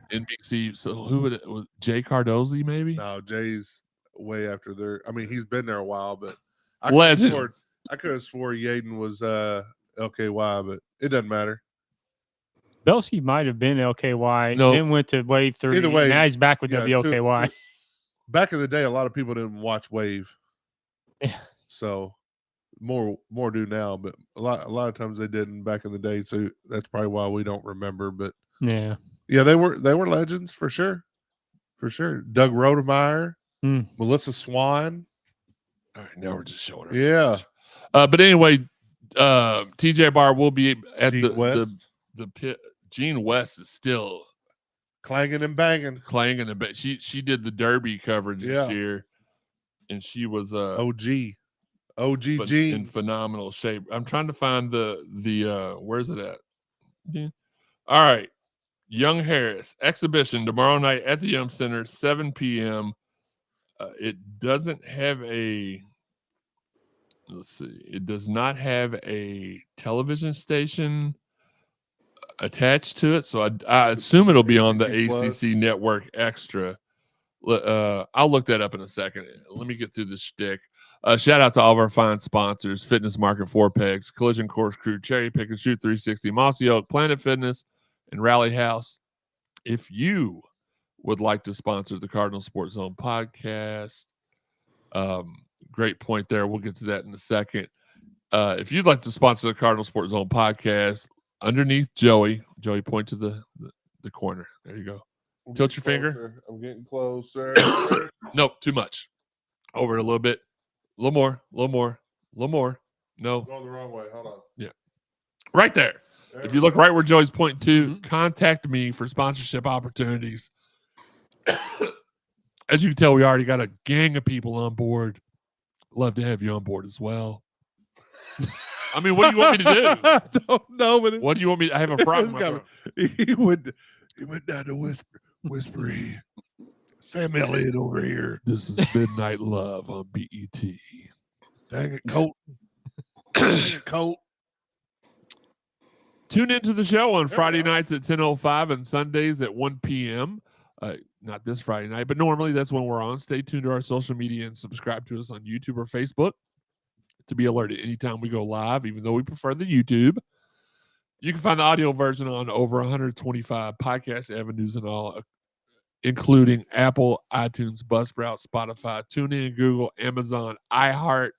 D: NBC. So who would it was? Jay Cardozi maybe?
E: No, Jay's way after there. I mean, he's been there a while, but I could have swore Yaden was LKY, but it doesn't matter.
G: Belsky might have been LKY,
D: no.
G: then went to Wave 3.
E: Either way,
G: now he's back with WLKY.
E: Back in the day, a lot of people didn't watch Wave.
G: Yeah.
E: So more do now, but a lot of times they didn't back in the day. So that's probably why we don't remember. But
G: yeah,
E: they were legends for sure. For sure. Doug Rodemeyer, Melissa Swan.
D: All right, now we're just showing her.
E: Yeah.
D: But anyway, TJ Barr will be at the pit. Gene West is still
E: clanging and banging.
D: She did the Derby coverage this year, and she was
E: OG Gene
D: in phenomenal shape. I'm trying to find the where's it at? Yeah. All right, Young Harris exhibition tomorrow night at the Yum Center, 7 p.m. It doesn't have a. Let's see. It does not have a television station attached to it, so I assume it'll be on the ACC Network Extra. I'll look that up in a second. Let me get through this shtick. Shout out to all of our fine sponsors: Fitness Market, 4 Pegs, Collision Course Crew, Cherry Pick and Shoot 360, Mossy Oak, Planet Fitness, and Rally House. If you would like to sponsor the Cardinal Sports Zone podcast, great point there. We'll get to that in a second. If you'd like to sponsor the Cardinal Sports Zone podcast, underneath Joey, point to the corner. There you go. Tilt your finger.
E: I'm getting closer.
D: Nope, too much. Over a little bit. A little more. No.
E: Going the wrong way. Hold on.
D: Yeah. Right there. If you look right where Joey's pointing to, contact me for sponsorship opportunities. As you can tell, we already got a gang of people on board. Love to have you on board as well. I mean, what do you want me to do?
E: I don't know, but
D: what do you want me to? I have a problem.
E: He went down to whispery. Sam Elliott over here.
D: This is Midnight Love on BET.
E: Dang it, Colt. Dang it, Colt.
D: Tune into the show on Friday nights at 10:05 and Sundays at 1 p.m. Not this Friday night, but normally that's when we're on. Stay tuned to our social media and subscribe to us on YouTube or Facebook to be alerted anytime we go live, even though we prefer the YouTube. You can find the audio version on over 125 podcast avenues and all, including Apple, iTunes, Buzzsprout, Spotify, TuneIn, Google, Amazon, iHeart,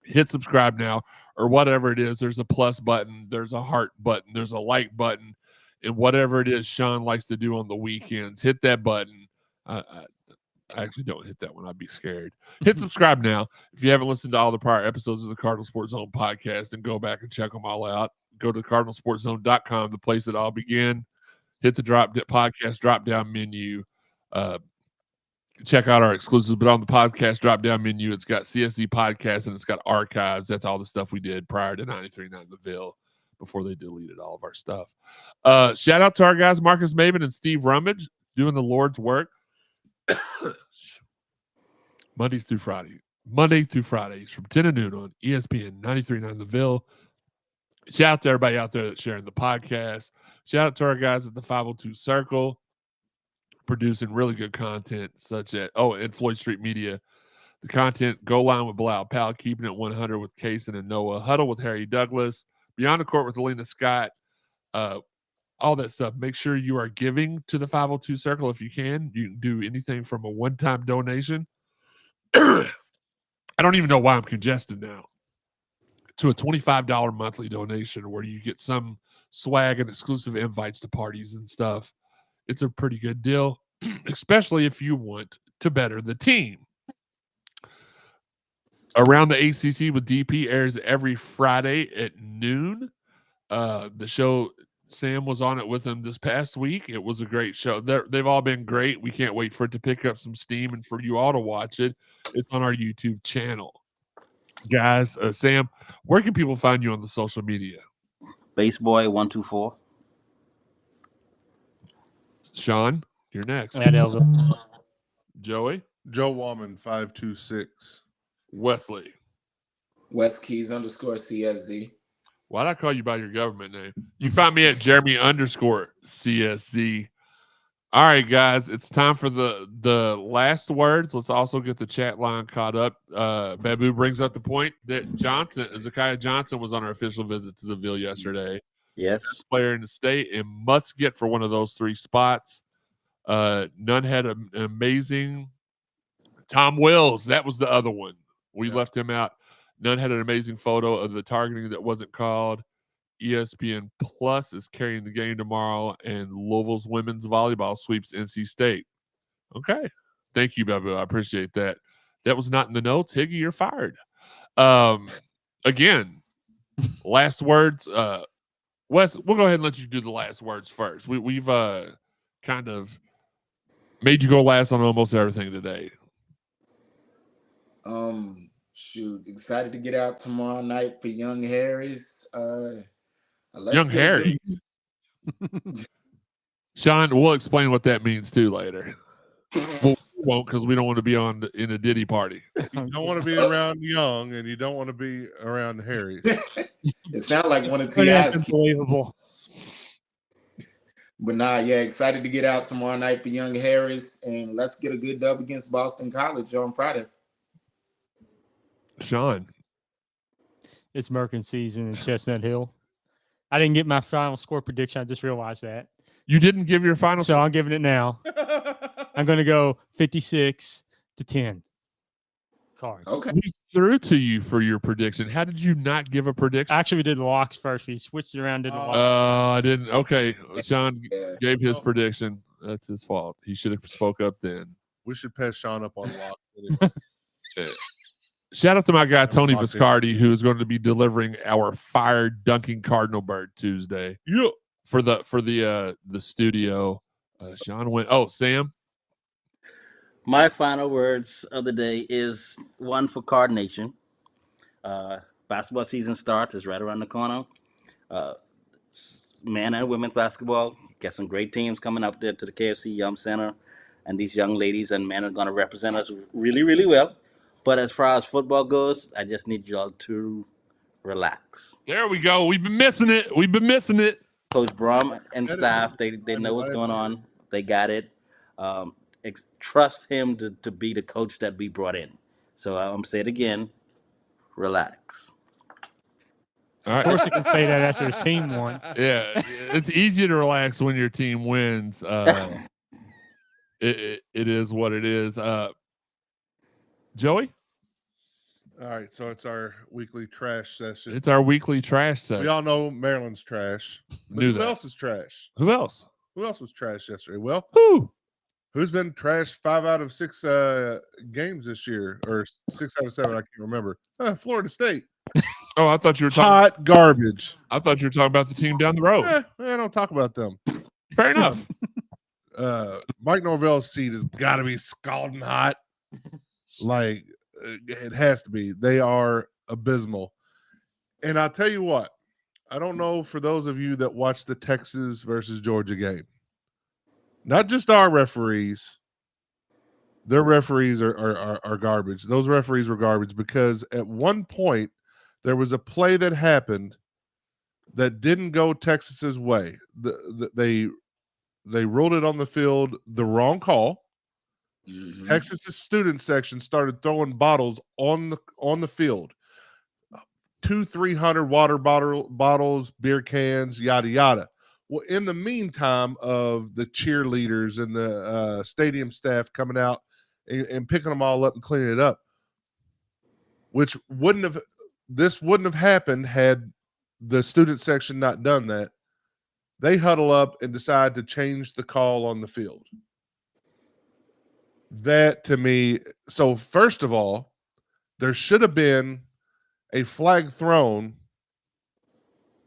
D: hit subscribe now, or whatever it is. There's a plus button, there's a heart button, there's a like button, and whatever it is Shawn likes to do on the weekends, hit that button. I actually don't hit that one. I'd be scared. Hit subscribe now. If you haven't listened to all the prior episodes of the Cardinal Sports Zone podcast, then go back and check them all out. Go to cardinalsportszone.com, the place that all begin. Hit the podcast drop-down menu. Check out our exclusives. But on the podcast drop-down menu, it's got CSZ Podcast and it's got archives. That's all the stuff we did prior to 93.9 The Ville before they deleted all of our stuff. Shout out to our guys, Marcus Maven and Steve Rummage, doing the Lord's work. Monday through Fridays from 10 to noon on ESPN 93.9 The Ville. Shout out to everybody out there that's sharing the podcast. Shout out to our guys at the 502 Circle, producing really good content, such as and Floyd Street Media. The content: Goal Line with Bilal Powell, Keeping It 100 with Kaysen and Noah, Huddle with Harry Douglas, Beyond the Court with Alina Scott, all that stuff. Make sure you are giving to the 502 Circle if you can. You can do anything from a one-time donation. I don't even know why I'm congested now. To a $25 monthly donation where you get some swag and exclusive invites to parties and stuff. It's a pretty good deal, especially if you want to better the team. Around the ACC with DP airs every Friday at noon. The show, Sam was on it with him this past week. It was a great show. They've all been great. We can't wait for it to pick up some steam and for you all to watch it. It's on our YouTube channel. Guys, Sam, where can people find you on the social media?
F: Baseboy124.
D: Shawn, you're next. Joey?
E: Joe Wallman 526.
D: Wesley.
H: West Keys _CSZ.
D: Why'd I call you by your government name? You find me at Jeremy _CSZ. All right, guys, it's time for the last words. Let's also get the chat line caught up. Babu brings up the point that Zakiah Johnson was on our official visit to the Ville yesterday.
F: Yes.
D: Best player in the state and must get for one of those three spots. None had an amazing. Tom Wills, that was the other one. We left him out. None had an amazing photo of the targeting that wasn't called. ESPN Plus is carrying the game tomorrow, and Louisville's women's volleyball sweeps NC State. Okay. Thank you, Babu. I appreciate that. That was not in the notes. Higgy, you're fired. Again, last words. Wes, we'll go ahead and let you do the last words first. We've kind of made you go last on almost everything today.
H: Excited to get out tomorrow night for Young Harry's.
D: Young Harry. Shawn, we'll explain what that means too later. We won't, because we don't want to be in a Diddy party.
E: You don't want to be around Young, and you don't want to be around Harry.
H: It sounds like one of
G: That's
H: T.I.'s.
G: unbelievable.
H: But excited to get out tomorrow night for Young Harris, and let's get a good dub against Boston College on Friday.
D: Shawn.
G: It's Merkin season in Chestnut Hill. I didn't get my final score prediction. I just realized that.
D: You didn't give your final
G: So I'm giving it now. I'm going to go 56-10. Cards.
H: Okay.
D: We threw to you for your prediction. How did you not give a prediction?
G: Actually, we did the locks first. We switched it around, did the locks.
D: I didn't. Okay. Shawn gave his prediction. That's his fault. He should have spoke up then.
E: We should pass Shawn up on lock.
D: Shout out to my guy, Tony Viscardi, who is going to be delivering our fire dunking Cardinal bird Tuesday.
E: Yeah.
D: For the studio. Shawn went. Oh, Sam.
F: My final words of the day is one for Card Nation. Basketball season starts. It's right around the corner. Men and women's basketball. Got some great teams coming up there to the KFC Yum Center. And these young ladies and men are going to represent us really, really well. But as far as football goes, I just need y'all to relax.
D: There we go. We've been missing it.
F: Coach Brum and staff, they know what's going on. They got it. Trust him to be the coach that we brought in. So I'm say it again, relax.
D: All right.
G: Of course, you can say that after his team won.
D: Yeah, it's easy to relax when your team wins. It is what it is. Joey?
E: All right, so it's our weekly trash session.
D: It's our weekly trash
E: We
D: segment.
E: all know Maryland's trash. But
D: Knew
E: who
D: that.
E: else is trash?
D: Who else?
E: Who else was trash yesterday? Well,
D: Who?
E: who's been trashed 5 out of 6 games this year, or 6 out of 7? I can't remember. Florida State.
D: Oh, I thought you were talking.
E: Hot garbage.
D: I thought you were talking about the team down the road.
E: I don't talk about them.
D: Fair enough.
E: Mike Norvell's seat has got to be scalding hot. Like, it has to be. They are abysmal. And I'll tell you what, I don't know for those of you that watch the Texas versus Georgia game, not just our referees, their referees are garbage. Those referees were garbage because at one point there was a play that happened that didn't go Texas's way. They ruled it on the field the wrong call.
H: Mhm.
E: Texas's student section started throwing bottles on the field. 200-300 water bottles, beer cans, yada yada. Well, in the meantime of the cheerleaders and the stadium staff coming out and picking them all up and cleaning it up, which wouldn't have happened had the student section not done that. They huddle up and decide to change the call on the field. That to me, so first of all, there should have been a flag thrown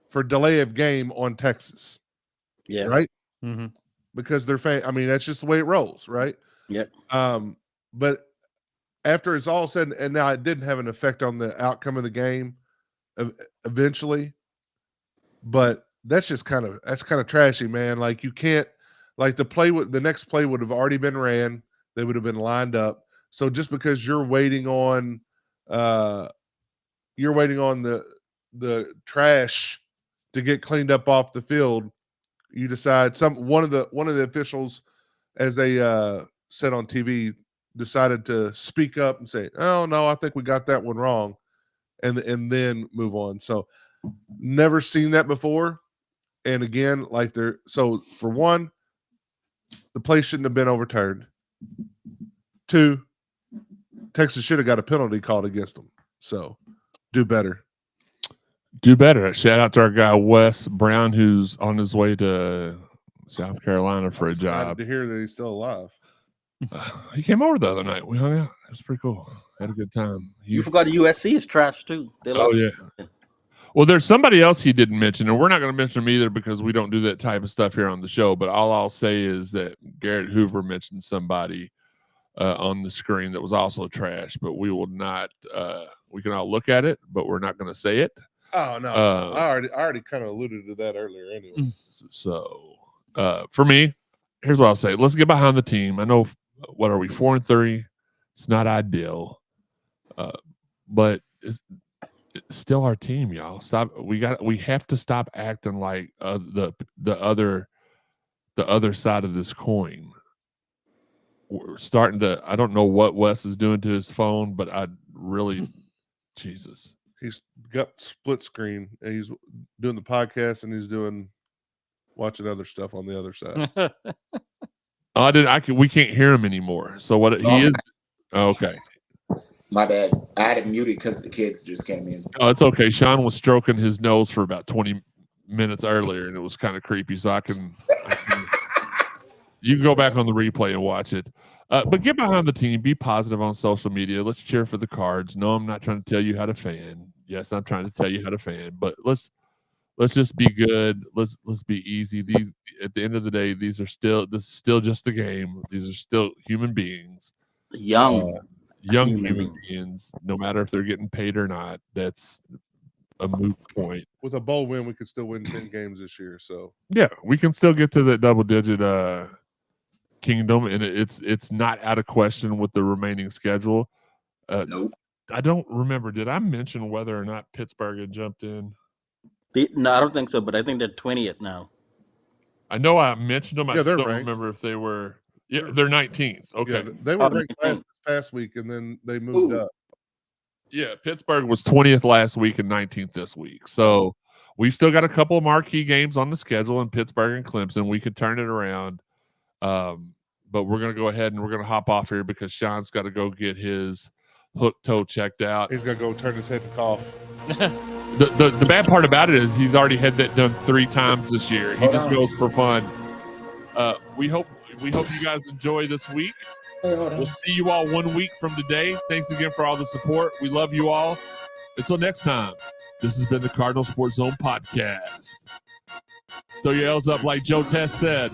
E: for delay of game on Texas.
F: Yes.
E: Right?
G: Mm-hmm.
E: Because they're I mean, that's just the way it rolls, right?
F: Yep.
E: But after it's all said, and now it didn't have an effect on the outcome of the game eventually, but that's kind of trashy, man. Like, you can't, like, the next play would have already been ran. They would have been lined up. So just because you're waiting on the trash to get cleaned up off the field, you decide one of the officials, as they said on TV, decided to speak up and say, "Oh no, I think we got that one wrong," and then move on. So never seen that before. And again, so for one, the play shouldn't have been overturned. 2, Texas should have got a penalty called against them. So do better.
D: Do better. Shout out to our guy Wes Brown, who's on his way to South Carolina for a job.
E: To hear that he's still alive.
D: He came over the other night. We hung out. It was pretty cool. Had a good time.
F: You forgot USC is trash too.
D: Oh yeah. Well, there's somebody else he didn't mention, and we're not going to mention him either because we don't do that type of stuff here on the show. But all I'll say is that Garrett Hoover mentioned somebody on the screen that was also trash, but we will not. We can all look at it, but we're not going to say it.
E: Oh no, I already kind of alluded to that earlier anyway.
D: So for me, here's what I'll say. Let's get behind the team. I know, what are we, 4-3? It's not ideal, but it's still our team, y'all. Stop. We have to stop acting like the other side of this coin. We're starting to. I don't know what Wes is doing to his phone, but I really, Jesus.
E: He's got split screen, and he's doing the podcast, and he's watching other stuff on the other side.
D: We can't hear him anymore. So what he is? Okay.
H: My bad. I had it muted because the kids just came in.
D: Oh, it's okay. Sean was stroking his nose for about 20 minutes earlier, and it was kind of creepy. So I can you can go back on the replay and watch it. But get behind the team. Be positive on social media. Let's cheer for the Cards. No, I'm not trying to tell you how to fan. Yes, I'm trying to tell you how to fan. But let's just be good. Let's be easy. These, at the end of the day, this is still just a game. These are still human beings.
F: Young
D: human beings. No matter if they're getting paid or not, that's a moot point.
E: With a bowl win, we could still win 10 games this year. So
D: yeah, we can still get to the double-digit kingdom, and it's not out of question with the remaining schedule.
H: Nope.
D: I don't remember. Did I mention whether or not Pittsburgh had jumped in?
F: No, I don't think so, but I think they're 20th now.
D: I know I mentioned them.
E: Yeah,
D: I
E: they're
D: don't
E: ranked.
D: remember if they were. Yeah, they're 19th. Okay.
E: Yeah, they were ranked last past week, and then they moved up.
D: Yeah, Pittsburgh was 20th last week and 19th this week. So we've still got a couple of marquee games on the schedule in Pittsburgh and Clemson. We could turn it around. But we're going to go ahead and we're going to hop off here because Sean's got to go get his hook toe checked out.
E: He's gonna go turn his head to cough.
D: The bad part about it is he's already had that done 3 times this year. He just goes for fun. We hope you guys enjoy this week. We'll see you all 1 week from today. Thanks again for all the support. We love you all. Until next time, this has been the Cardinal Sports Zone Podcast. Throw your L's up like Joe Test said.